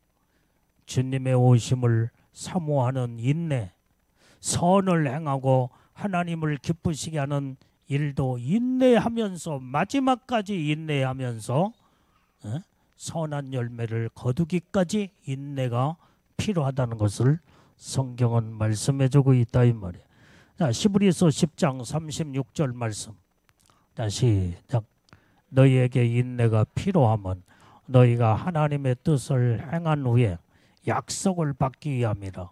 주님의 오심을 사모하는 인내, 선을 행하고 하나님을 기쁘시게 하는 일도 인내하면서 마지막까지 인내하면서 선한 열매를 거두기까지 인내가 필요하다는 것을 성경은 말씀해주고 있다 이 말이에요. 자, 히브리서 10장 36절 말씀. 자, 시작. 너희에게 인내가 필요하면 너희가 하나님의 뜻을 행한 후에 약속을 받기 위함이라.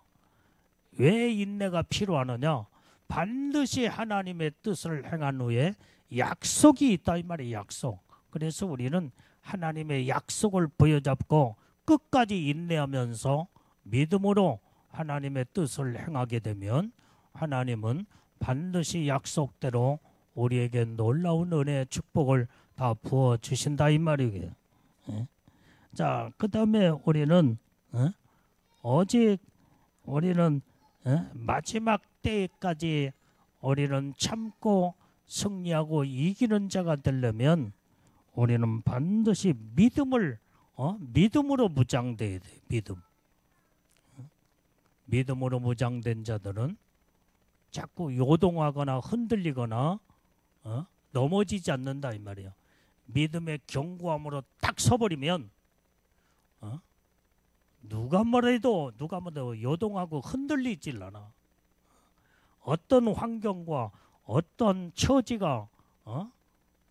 왜 인내가 필요하느냐? 반드시 하나님의 뜻을 행한 후에 약속이 있다 이 말이에요. 약속. 그래서 우리는 하나님의 약속을 부여잡고 끝까지 인내하면서 믿음으로 하나님의 뜻을 행하게 되면 하나님은 반드시 약속대로 우리에게 놀라운 은혜의 축복을 다 부어주신다 이 말이에요. 자, 그 다음에 우리는 마지막 때까지 우리는 참고 승리하고 이기는 자가 되려면 우리는 반드시 믿음으로 무장돼야 돼. 믿음으로 무장된 자들은 자꾸 요동하거나 흔들리거나 넘어지지 않는다 이 말이에요. 믿음의 견고함으로 딱 서버리면 누가 뭐래도 요동하고 흔들리질 않아. 어떤 환경과 어떤 처지가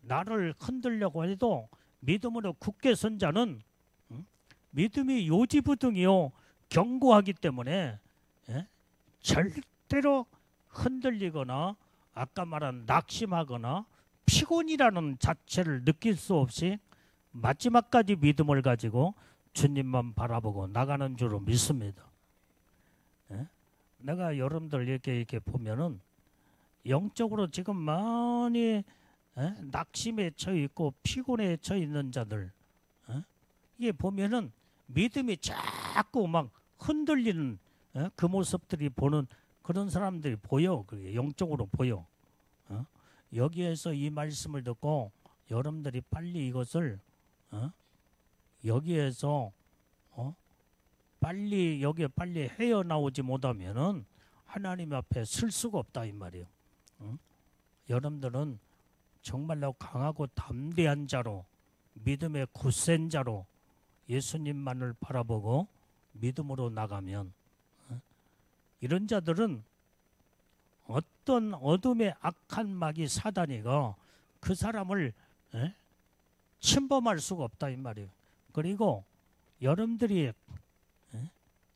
나를 흔들려고 해도 믿음으로 굳게 선 자는 믿음이 요지부동이요 견고하기 때문에 절대로 흔들리거나 아까 말한 낙심하거나 피곤이라는 자체를 느낄 수 없이 마지막까지 믿음을 가지고 주님만 바라보고 나가는 줄로 믿습니다. 내가 여러분들 이렇게 보면은 영적으로 지금 많이 낙심에 처해 있고 피곤에 처해 있는 자들 이게 보면은 믿음이 자꾸 막 흔들리는 그 모습들이 보는 그런 사람들이 보여. 그게 영적으로 보여. 여기에서 이 말씀을 듣고 여러분들이 빨리 이것을 여기에서 여기에 빨리 헤어나오지 못하면은 하나님 앞에 설 수가 없다 이 말이에요. 여러분들은 정말로 강하고 담대한 자로 믿음의 굳센 자로 예수님만을 바라보고 믿음으로 나가면 이런 자들은 어떤 어둠의 악한 마귀 사단이가 그 사람을 침범할 수가 없다 이 말이에요. 그리고 여러분들이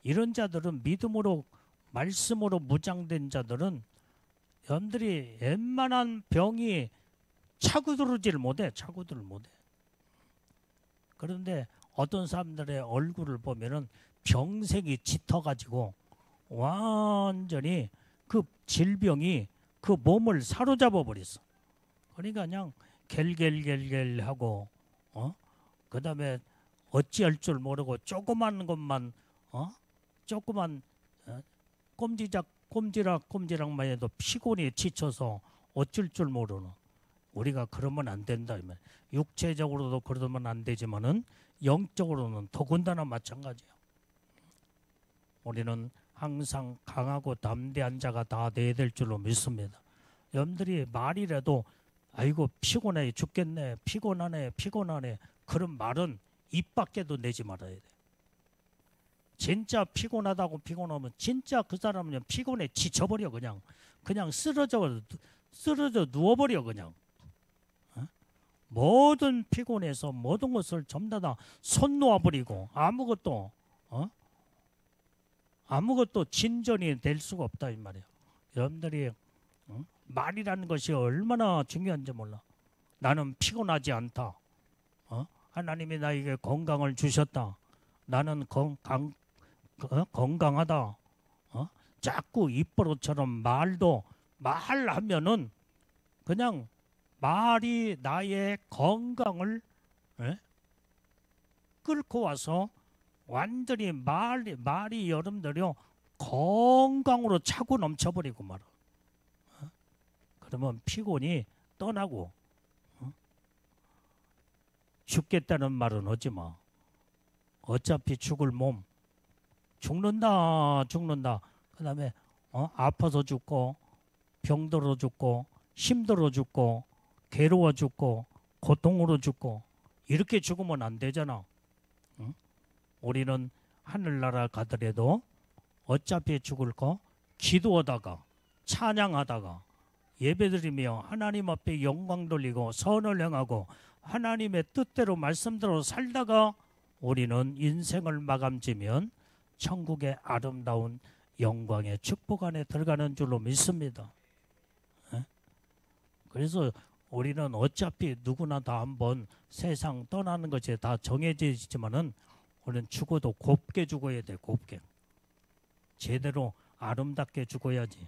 이런 자들은 믿음으로 말씀으로 무장된 자들은 여러분들이 웬만한 병이 차고들을 못해. 그런데 어떤 사람들의 얼굴을 보면은 병색이 짙어가지고 완전히 그 질병이 그 몸을 사로잡아 버렸어. 그러니까 그냥 겔겔겔겔하고 그 다음에 어찌할 줄 모르고 조그만 것만 조그만 꼼지락만 해도 피곤에 지쳐서 어쩔 줄 모르는 우리가 그러면 안 된다. 육체적으로도 그러면 안 되지만은 영적으로는 더군다나 마찬가지야. 우리는 항상 강하고 담대한 자가 다 돼야 될 줄로 믿습니다. 여러분들이 말이라도 아이고 피곤해 죽겠네, 피곤하네, 피곤하네, 그런 말은 입 밖에도 내지 말아야 돼. 진짜 피곤하다고 피곤하면 진짜 그 사람은 피곤해 지쳐버려. 그냥 쓰러져 누워버려. 그냥 모든 피곤해서 모든 것을 전부 다 손 놓아버리고 아무것도 진전이 될 수가 없다 이 말이에요. 여러분들이 말이라는 것이 얼마나 중요한지 몰라. 나는 피곤하지 않다. 하나님이 나에게 건강을 주셨다. 나는 건강하다. 자꾸 입버릇처럼 말하면은 그냥 말이 나의 건강을 끌고 와서 완전히 말이 여러분들이요 건강으로 차고 넘쳐버리고 말아. 그러면 피곤이 떠나고 죽겠다는 말은 하지 마. 어차피 죽을 몸. 죽는다. 그 다음에 아파서 죽고 병들어 죽고 힘들어 죽고 괴로워 죽고 고통으로 죽고 이렇게 죽으면 안 되잖아. 우리는 하늘나라 가더라도 어차피 죽을 거 기도하다가 찬양하다가 예배드리며 하나님 앞에 영광 돌리고 선을 행하고 하나님의 뜻대로 말씀대로 살다가 우리는 인생을 마감지면 천국의 아름다운 영광의 축복 안에 들어가는 줄로 믿습니다. 그래서 우리는 어차피 누구나 다 한번 세상 떠나는 것이 다 정해져 있지만은 우리는 죽어도 곱게 죽어야 돼. 곱게 제대로 아름답게 죽어야지.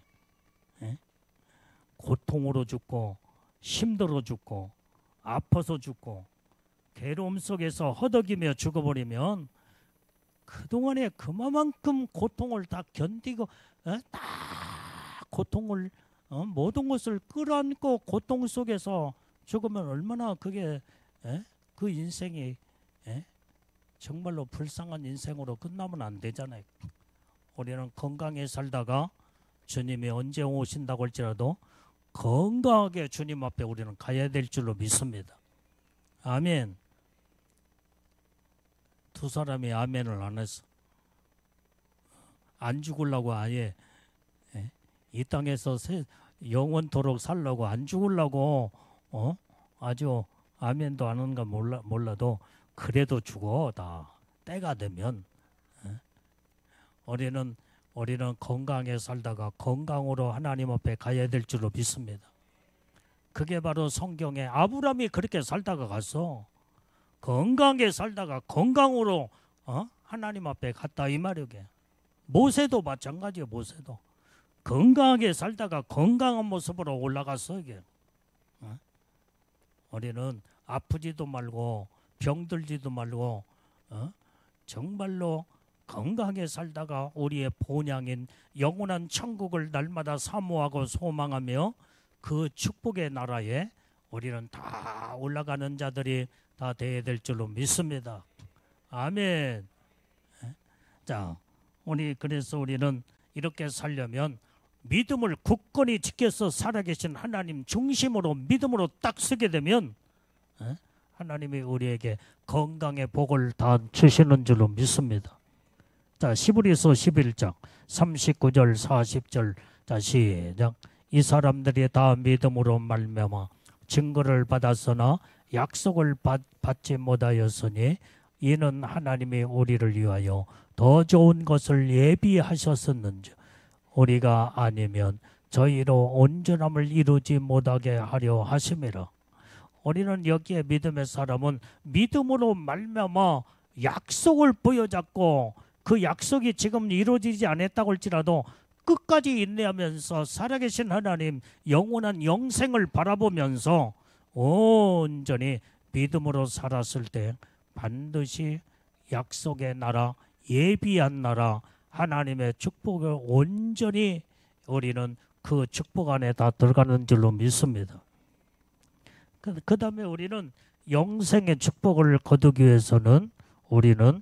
고통으로 죽고 힘들어 죽고 아파서 죽고 괴로움 속에서 허덕이며 죽어버리면 그동안에 그만큼 고통을 다 견디고 다 고통을 모든 것을 끌어안고 고통 속에서 죽으면 얼마나 그게 그 인생이 정말로 불쌍한 인생으로 끝나면 안 되잖아요. 우리는 건강에 살다가 주님이 언제 오신다고 할지라도 건강하게 주님 앞에 우리는 가야 될 줄로 믿습니다. 아멘. 두 사람이 아멘을 안 했어. 안 죽으려고 아예 이 땅에서 영원토록 살려고 안 죽으려고 아주 아멘도 안 하는가 몰라도 그래도 죽어. 다 때가 되면. 우리는 건강하게 살다가 건강으로 하나님 앞에 가야 될 줄로 믿습니다. 그게 바로 성경에 아브라함이 그렇게 살다가 갔어. 건강하게 살다가 건강으로 하나님 앞에 갔다 이 말이에요. 모세도 마찬가지예요. 모세도 건강하게 살다가 건강한 모습으로 올라갔어. 이게 우리는 아프지도 말고 병들지도 말고 정말로 건강하게 살다가 우리의 본향인 영원한 천국을 날마다 사모하고 소망하며 그 축복의 나라에 우리는 다 올라가는 자들이 다 되어야 될 줄로 믿습니다. 아멘. 자, 그래서 우리는 이렇게 살려면 믿음을 굳건히 지켜서 살아계신 하나님 중심으로 믿음으로 딱 서게 되면 하나님이 우리에게 건강의 복을 다 주시는 줄로 믿습니다. 자, 히브리서 11장 39절 40절 자 시작. 이 사람들이 다 믿음으로 말미암아 증거를 받았으나 약속을 받지 못하였으니 이는 하나님이 우리를 위하여 더 좋은 것을 예비하셨었는지 우리가 아니면 저희로 온전함을 이루지 못하게 하려 하심이라. 우리는 여기에 믿음의 사람은 믿음으로 말미암아 약속을 부여잡고 그 약속이 지금 이루어지지 않았다고 할지라도 끝까지 인내하면서 살아계신 하나님 영원한 영생을 바라보면서 온전히 믿음으로 살았을 때 반드시 약속의 나라, 예비한 나라, 하나님의 축복을 온전히 우리는 그 축복 안에 다 들어가는 줄로 믿습니다. 그 다음에 우리는 영생의 축복을 거두기 위해서는 우리는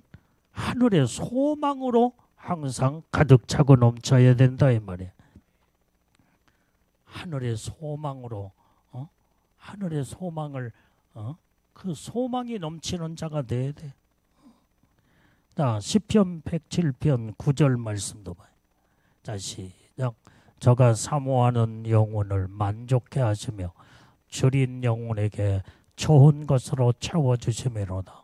하늘의 소망으로 항상 가득 차고 넘쳐야 된다 이 말이에요. 하늘의 소망으로 하늘의 소망을 그 소망이 넘치는 자가 돼야 돼. 자, 시편 107편 9절 말씀도 봐요. 자, 시작. 저가 사모하는 영혼을 만족해 하시며 줄인 영혼에게 좋은 것으로 채워주시미로다.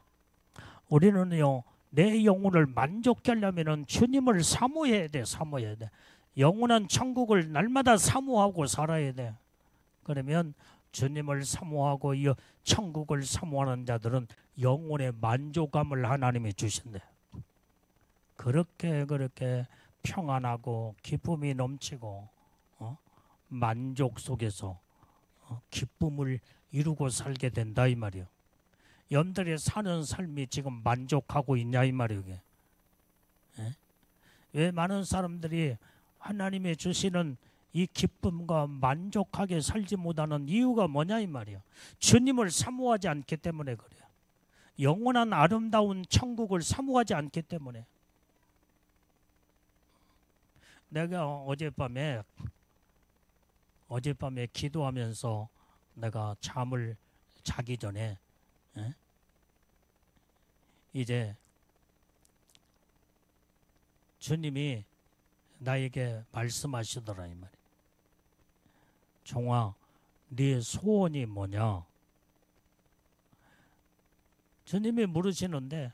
우리는요, 내 영혼을 만족해 하려면 주님을 사모해야 돼. 사모해야 돼. 영원한 천국을 날마다 사모하고 살아야 돼. 그러면 주님을 사모하고 이 천국을 사모하는 자들은 영혼의 만족감을 하나님이 주신대. 그렇게 평안하고 기쁨이 넘치고 만족 속에서 기쁨을 이루고 살게 된다 이 말이요. 여러분들이 사는 삶이 지금 만족하고 있냐 이 말이요. 왜 많은 사람들이 하나님이 주시는 이 기쁨과 만족하게 살지 못하는 이유가 뭐냐 이 말이야. 주님을 사모하지 않기 때문에 그래요. 영원한 아름다운 천국을 사모하지 않기 때문에. 내가 어젯밤에 기도하면서 내가 잠을 자기 전에 이제 주님이 나에게 말씀하시더라 이 말이야. 종아, 네 소원이 뭐냐? 주님이 물으시는데,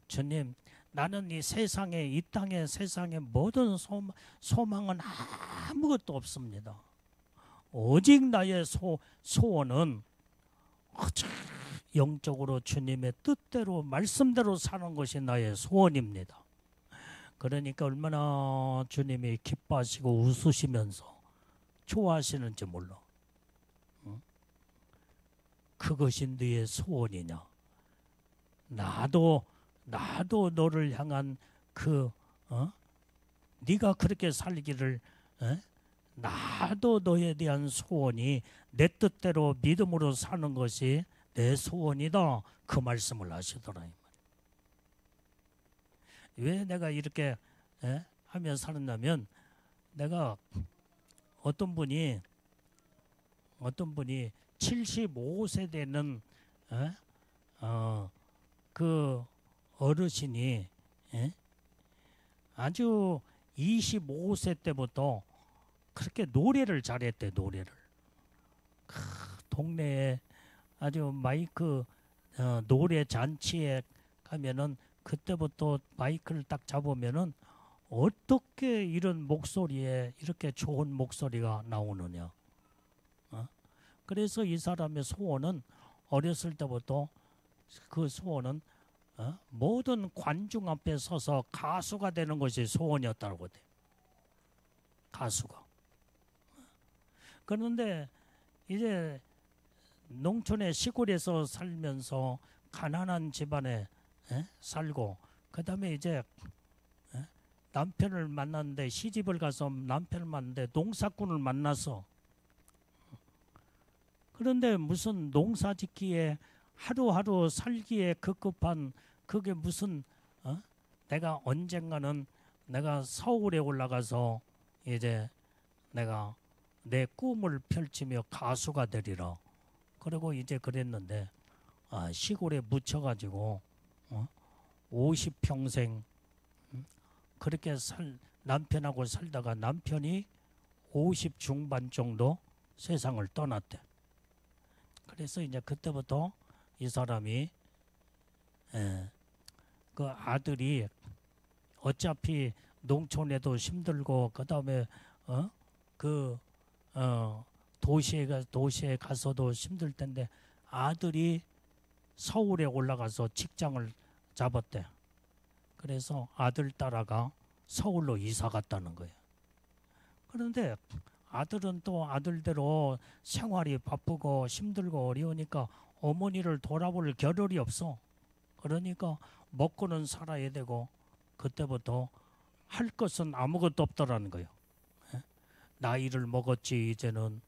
주님, 나는 이 세상에, 이 땅의 세상에 모든 소망은 아무것도 없습니다. 오직 나의 소원은 영적으로 주님의 뜻대로 말씀대로 사는 것이 나의 소원입니다. 그러니까 얼마나 주님이 기뻐하시고 웃으시면서 좋아하시는지 몰라. 그것이 너의 소원이냐? 나도 너를 향한 네가 그렇게 살기를 나도 너에 대한 소원이 내 뜻대로 믿음으로 사는 것이 내 소원이다. 그 말씀을 하시더라. 왜 내가 이렇게 하며 사느냐면, 내가 어떤 분이 75세 되는 그 어르신이 아주 25세 때부터 그렇게 노래를 잘했대. 노래를 동네에 아주 마이크 노래 잔치에 가면은 그때부터 마이크를 딱 잡으면은 어떻게 이런 목소리에 이렇게 좋은 목소리가 나오느냐. 그래서 이 사람의 소원은 어렸을 때부터 그 소원은 모든 관중 앞에 서서 가수가 되는 것이 소원이었다고 돼. 가수가. 그런데 이제 농촌의 시골에서 살면서 가난한 집안에 살고, 그 다음에 이제 남편을 만났는데, 시집을 가서 남편을 만났는데 농사꾼을 만나서, 그런데 무슨 농사 짓기에 하루하루 살기에 급급한 그게 무슨 내가 언젠가는 내가 서울에 올라가서 이제 내가 내 꿈을 펼치며 가수가 되리라. 그리고 이제 그랬는데 시골에 묻혀가지고 50평생 그렇게 남편하고 살다가 남편이 50 중반 정도 세상을 떠났대. 그래서 이제 그때부터 이 사람이 그 아들이 어차피 농촌에도 힘들고, 그 다음에 도시에 가서도 힘들 텐데 아들이 서울에 올라가서 직장을 잡았대. 그래서 아들 따라가 서울로 이사 갔다는 거예요. 그런데 아들은 또 아들대로 생활이 바쁘고 힘들고 어려우니까 어머니를 돌아볼 겨를이 없어. 그러니까 먹고는 살아야 되고, 그때부터 할 것은 아무것도 없더라는 거예요. 나이를 먹었지 이제는.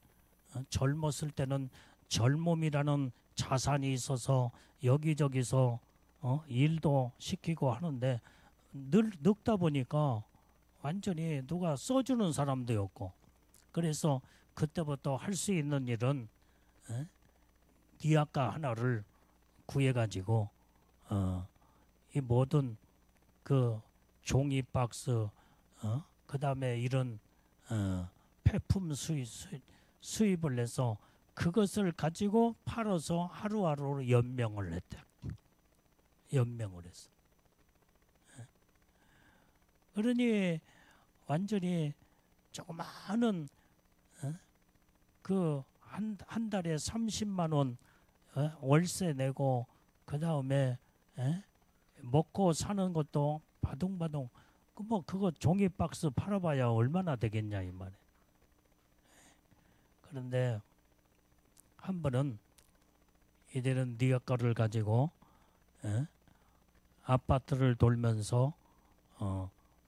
젊었을 때는 젊음이라는 자산이 있어서 여기저기서 일도 시키고 하는데, 늙다 보니까 완전히 누가 써주는 사람도 없고, 그래서 그때부터 할 수 있는 일은 니아까 하나를 구해가지고 이 모든 그 종이 박스 그 다음에 이런 폐품 수입을 해서 그것을 가지고 팔아서 하루하루 연명을 했대. 연명을 했어. 그러니 완전히 조그마한 그 한 달에 30만 원 월세 내고 그 다음에 먹고 사는 것도 바둥바둥 뭐 그거 종이 박스 팔아봐야 얼마나 되겠냐 이 말이야. 그런데 한 번은 이들은 니아까를 가지고 아파트를 돌면서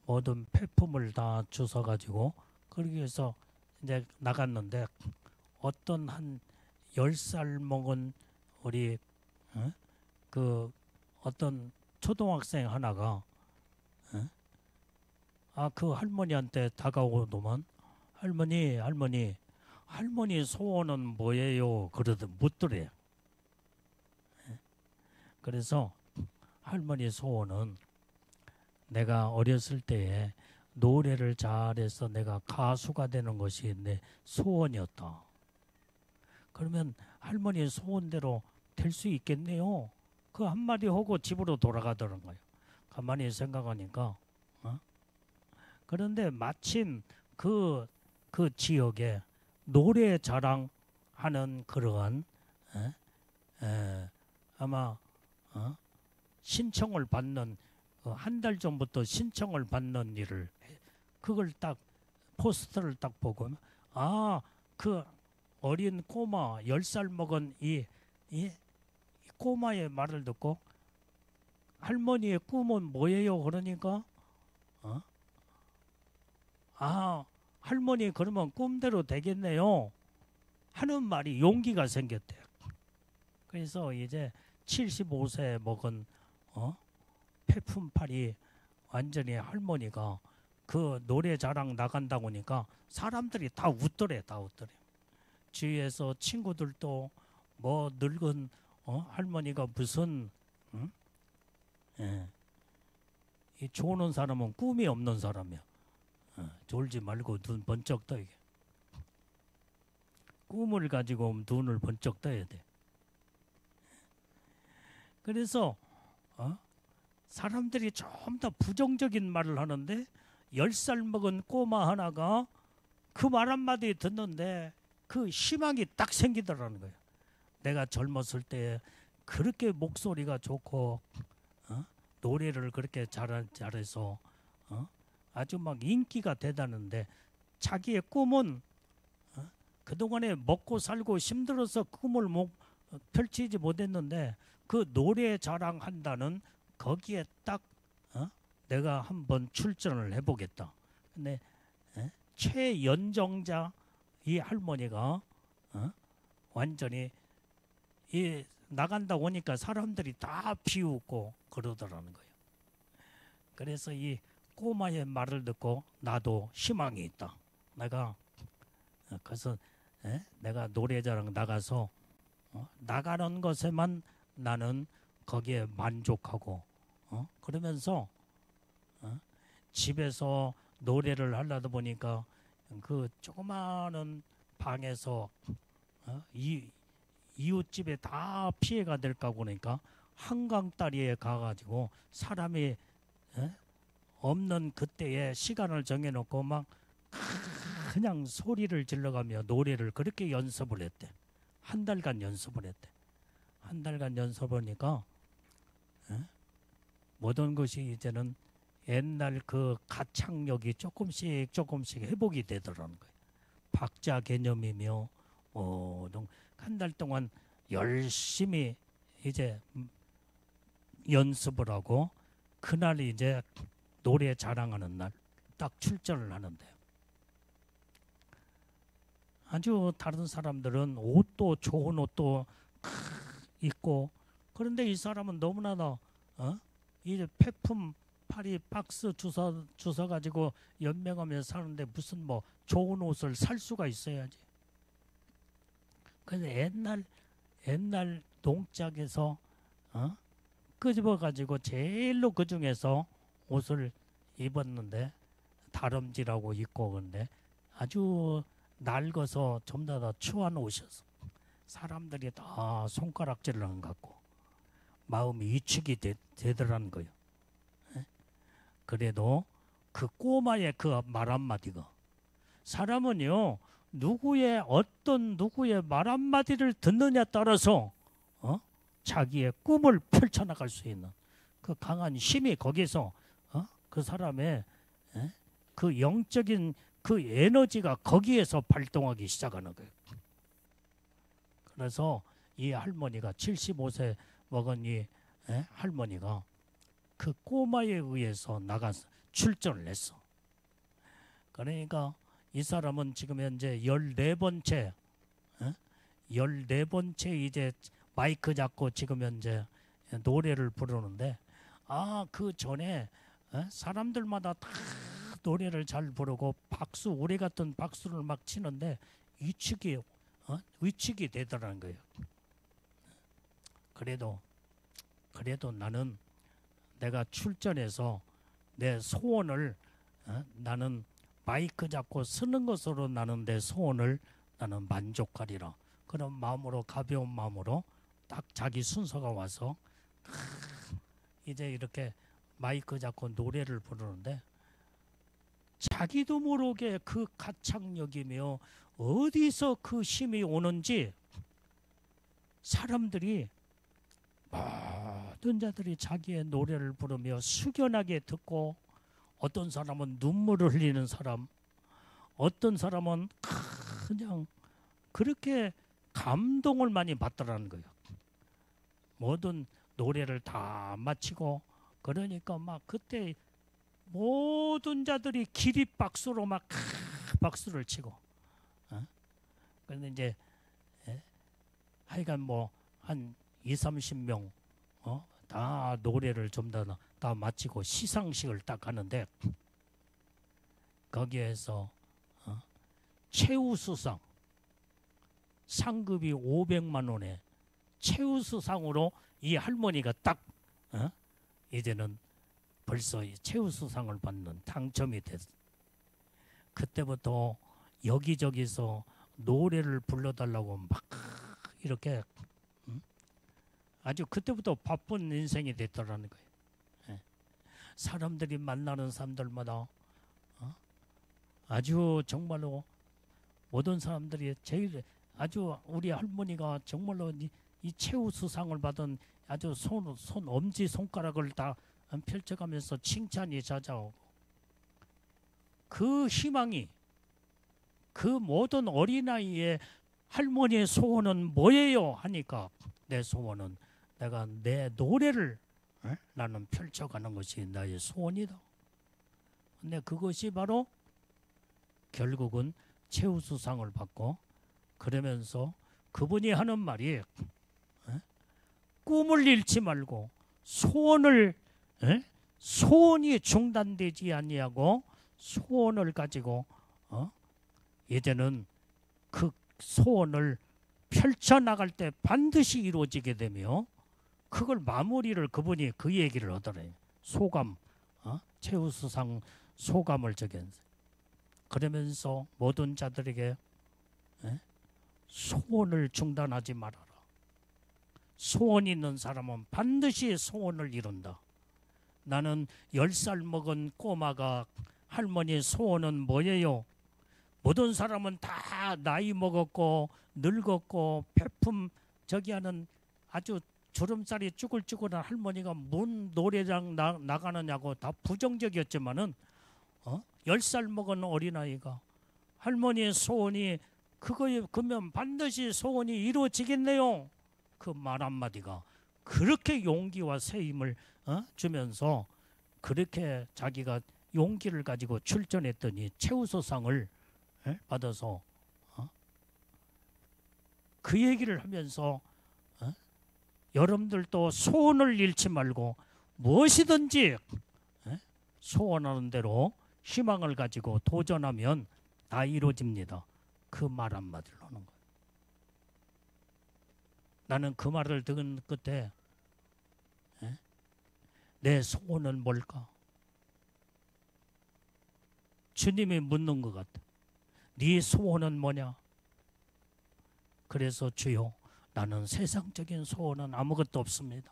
모든 폐품을 다 주워 가지고 그러기 위해서 이제 나갔는데 어떤 한 10살 먹은 우리 그 어떤 초등학생 하나가 그 할머니한테 다가오더만 할머니 소원은 뭐예요? 그러던 묻더래요. 그래서 할머니 소원은 내가 어렸을 때에 노래를 잘해서 내가 가수가 되는 것이 내 소원이었다. 그러면 할머니 소원대로 될 수 있겠네요. 그 한마디 하고 집으로 돌아가더는 거예요. 가만히 생각하니까 그런데 마침 그 지역에 노래 자랑하는 그러한 아마 신청을 받는 한 달 전부터 신청을 받는 일을 그걸 딱 포스터를 딱 보고 그 어린 꼬마 10살 먹은 이 꼬마의 말을 듣고 할머니의 꿈은 뭐예요? 그러니까 할머니 그러면 꿈대로 되겠네요 하는 말이 용기가 생겼대요. 그래서 이제 75세 먹은 폐품팔이 완전히 할머니가 그 노래 자랑 나간다고 하니까 사람들이 다 웃더래. 주위에서 친구들도 뭐 늙은 할머니가 무슨 이 조는 사람은 꿈이 없는 사람이야. 졸지 말고 눈 번쩍 떠. 이게 꿈을 가지고 눈을 번쩍 떠야 돼. 그래서 사람들이 좀 더 부정적인 말을 하는데 10살 먹은 꼬마 하나가 그 말 한마디 듣는데 그 희망이 딱 생기더라는 거예요. 내가 젊었을 때 그렇게 목소리가 좋고 노래를 그렇게 잘해서 아주 막 인기가 대단한데 자기의 꿈은 그동안에 먹고 살고 힘들어서 꿈을 펼치지 못했는데 그 노래 자랑한다는 거기에 딱 내가 한번 출전을 해보겠다. 근데 최연정자 이 할머니가 완전히 나간다고 하니까 사람들이 다 비웃고 그러더라는 거예요. 그래서 이 꼬마의 말을 듣고 나도 희망이 있다. 내가 그래서 내가 노래자랑 나가서 나가는 것에만 나는 거기에 만족하고 그러면서 집에서 노래를 하려다 보니까 그 조그마한 방에서 이웃집에 다 피해가 될까 보니까 한강다리에 가가지고 사람이 없는 그때에 시간을 정해놓고 막 그냥 소리를 질러가며 노래를 그렇게 연습을 했대. 한 달간 연습을 했대. 한 달간 연습하니까 모든 것이 이제는 옛날 그 가창력이 조금씩 회복이 되더라는 거예요. 박자 개념이며 한 달 동안 열심히 이제 연습을 하고 그날이 이제 노래 자랑하는 날 딱 출전을 하는데요. 아주 다른 사람들은 옷도 좋은 옷도 입고 그런데 이 사람은 너무나도 이제 폐품 파리 박스 주워 가지고 연명하면서 사는데 무슨 뭐 좋은 옷을 살 수가 있어야지. 그래서 옛날 농짝에서 끄집어 가지고 제일로 그 중에서 옷을 입었는데 다름질하고 입고 근데 아주 낡아서 전부 다 추한 옷이었어. 사람들이 다 손가락질을 한 것 같고 마음이 위축이 되더라는 거예요. 그래도 그 꼬마의 그 말 한마디가 사람은요 어떤 누구의 말 한마디를 듣느냐에 따라서 자기의 꿈을 펼쳐나갈 수 있는 그 강한 힘이 거기서 그 사람의 그 영적인 그 에너지가 거기에서 발동하기 시작하는 거예요. 그래서 이 할머니가 75세 먹은 이 할머니가 그 꼬마에 의해서 나가서 출전을 했어. 그러니까 이 사람은 지금 현재 14번째 이제 마이크 잡고 지금 현재 노래를 부르는데 그 전에 사람들마다 다 노래를 잘 부르고 우리 같은 박수를 막 치는데 위축이 되더라는 거예요. 그래도 나는 내가 출전해서 내 소원을 나는 마이크 잡고 쓰는 것으로 나는 내 소원을 나는 만족하리라. 그런 마음으로 가벼운 마음으로 딱 자기 순서가 와서 이제 이렇게 마이크 잡고 노래를 부르는데 자기도 모르게 그 가창력이며 어디서 그 힘이 오는지 사람들이 모든 자들이 자기의 노래를 부르며 숙연하게 듣고 어떤 사람은 눈물을 흘리는 사람, 어떤 사람은 그냥 그렇게 감동을 많이 받더라는 거예요. 모든 노래를 다 마치고 그러니까 막 그때 모든 자들이 기립박수로 막 박수를 치고 그런데 이제 하여간 뭐 한 20-30명 다 노래를 좀 다 마치고 시상식을 딱 하는데 거기에서 최우수상 상급이 500만 원에 최우수상으로 이 할머니가 딱 이제는 벌써 최우수상을 받는 당첨이 됐어. 그때부터 여기저기서 노래를 불러달라고 막 이렇게 아주 그때부터 바쁜 인생이 됐더라는 거예요. 사람들이 만나는 사람들마다 아주 정말로 모든 사람들이 제일 아주 우리 할머니가 정말로 이 최우수상을 받은 아주 엄지 손가락을 다 펼쳐가면서 칭찬이 잦아오고 그 희망이 그 모든 어린아이의 할머니의 소원은 뭐예요? 하니까 내 소원은 내가 내 노래를 나는 펼쳐가는 것이 나의 소원이다. 근데 그것이 바로 결국은 최우수상을 받고 그러면서 그분이 하는 말이 꿈을 잃지 말고 소원이 중단되지 아니하고 소원을 가지고 이제는 그 소원을 펼쳐나갈 때 반드시 이루어지게 되며 그걸 마무리를 그분이 그 얘기를 하더래요. 소감, 최우수상 소감을 그러면서 모든 자들에게 소원을 중단하지 말아라. 소원 있는 사람은 반드시 소원을 이룬다. 나는 10살 먹은 꼬마가 할머니 소원은 뭐예요? 모든 사람은 다 나이 먹었고 늙었고 배품 하는 아주 주름살이 쭈글쭈글한 할머니가 뭔 노래장 나가느냐고 다 부정적이었지만은 10살 먹은 어린아이가 할머니의 소원이 그러면 반드시 소원이 이루어지겠네요. 그 말 한마디가 그렇게 용기와 새 힘을 주면서 그렇게 자기가 용기를 가지고 출전했더니 최우수상을 받아서 그 얘기를 하면서 여러분들도 소원을 잃지 말고 무엇이든지 소원하는 대로 희망을 가지고 도전하면 다 이루어집니다. 그 말 한마디로 하는 거예요. 나는 그 말을 듣는 끝에 내 소원은 뭘까? 주님이 묻는 것 같아. 네 소원은 뭐냐? 그래서 주여, 나는 세상적인 소원은 아무것도 없습니다.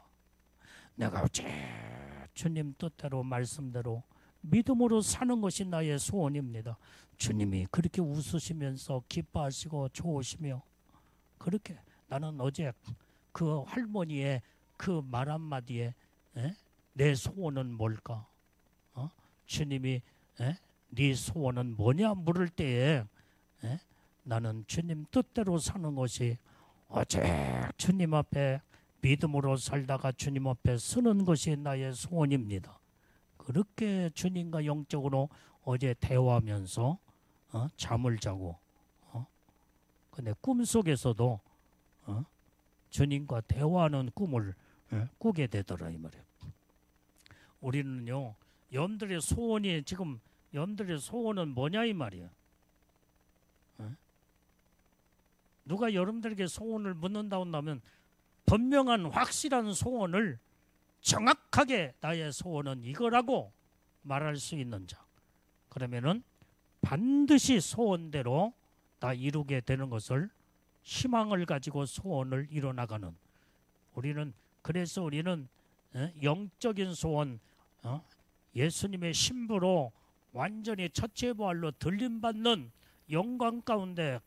내가 어째 주님 뜻대로 말씀대로 믿음으로 사는 것이 나의 소원입니다. 주님이 그렇게 웃으시면서 기뻐하시고 좋으시며, 그렇게 나는 어제 그 할머니의 그 말 한마디에 내 소원은 뭘까? 주님이 네 소원은 뭐냐 물을 때에 나는 주님 뜻대로 사는 것이 어제 주님 앞에 믿음으로 살다가 주님 앞에 서는 것이 나의 소원입니다. 그렇게 주님과 영적으로 어제 대화하면서 잠을 자고 근데 꿈속에서도 주님과 대화하는 꿈을 꾸게 되더라 이 말이에요. 우리는요, 여러분들의 소원이 지금 여러분들의 소원은 뭐냐 이 말이에요. 누가 여러분들에게 소원을 묻는다고 하면 분명한 확실한 소원을 정확하게 나의 소원은 이거라고 말할 수 있는 자, 그러면은 반드시 소원대로 다 이루게 되는 것을 희망을 가지고 소원을 이뤄나가는, 그래서 우리는 영적인 소원, 예수님의 신부로 완전히 첫째 부활로 들림받는 영광 가운데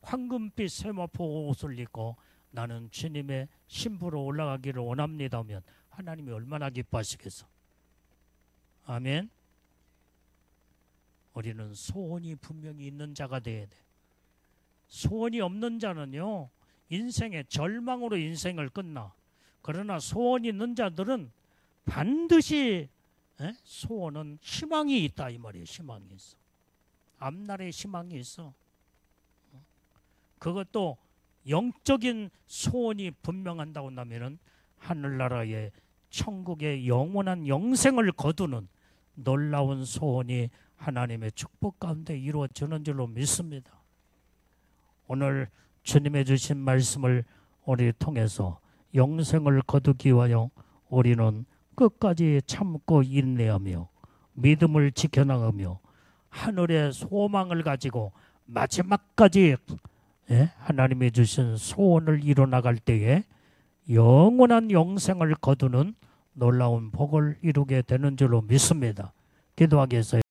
황금빛 세마포 옷을 입고 나는 주님의 신부로 올라가기를 원합니다 하면 하나님이 얼마나 기뻐하시겠어. 아멘. 우리는 소원이 분명히 있는 자가 돼야 돼. 소원이 없는 자는요, 인생의 절망으로 인생을 끝나. 그러나 소원이 있는 자들은 반드시 소원은 희망이 있다 이 말이에요. 희망이 있어. 앞날에 희망이 있어. 그것도 영적인 소원이 분명한다고 하면은 하늘나라의 천국의 영원한 영생을 거두는 놀라운 소원이 하나님의 축복 가운데 이루어지는 줄로 믿습니다. 오늘 주님의 주신 말씀을 우리 통해서 영생을 거두기 위하여 우리는 끝까지 참고 인내하며 믿음을 지켜나가며 하늘의 소망을 가지고 마지막까지 하나님이 주신 소원을 이뤄나갈 때에 영원한 영생을 거두는 놀라운 복을 이루게 되는 줄로 믿습니다. 기도하겠어요.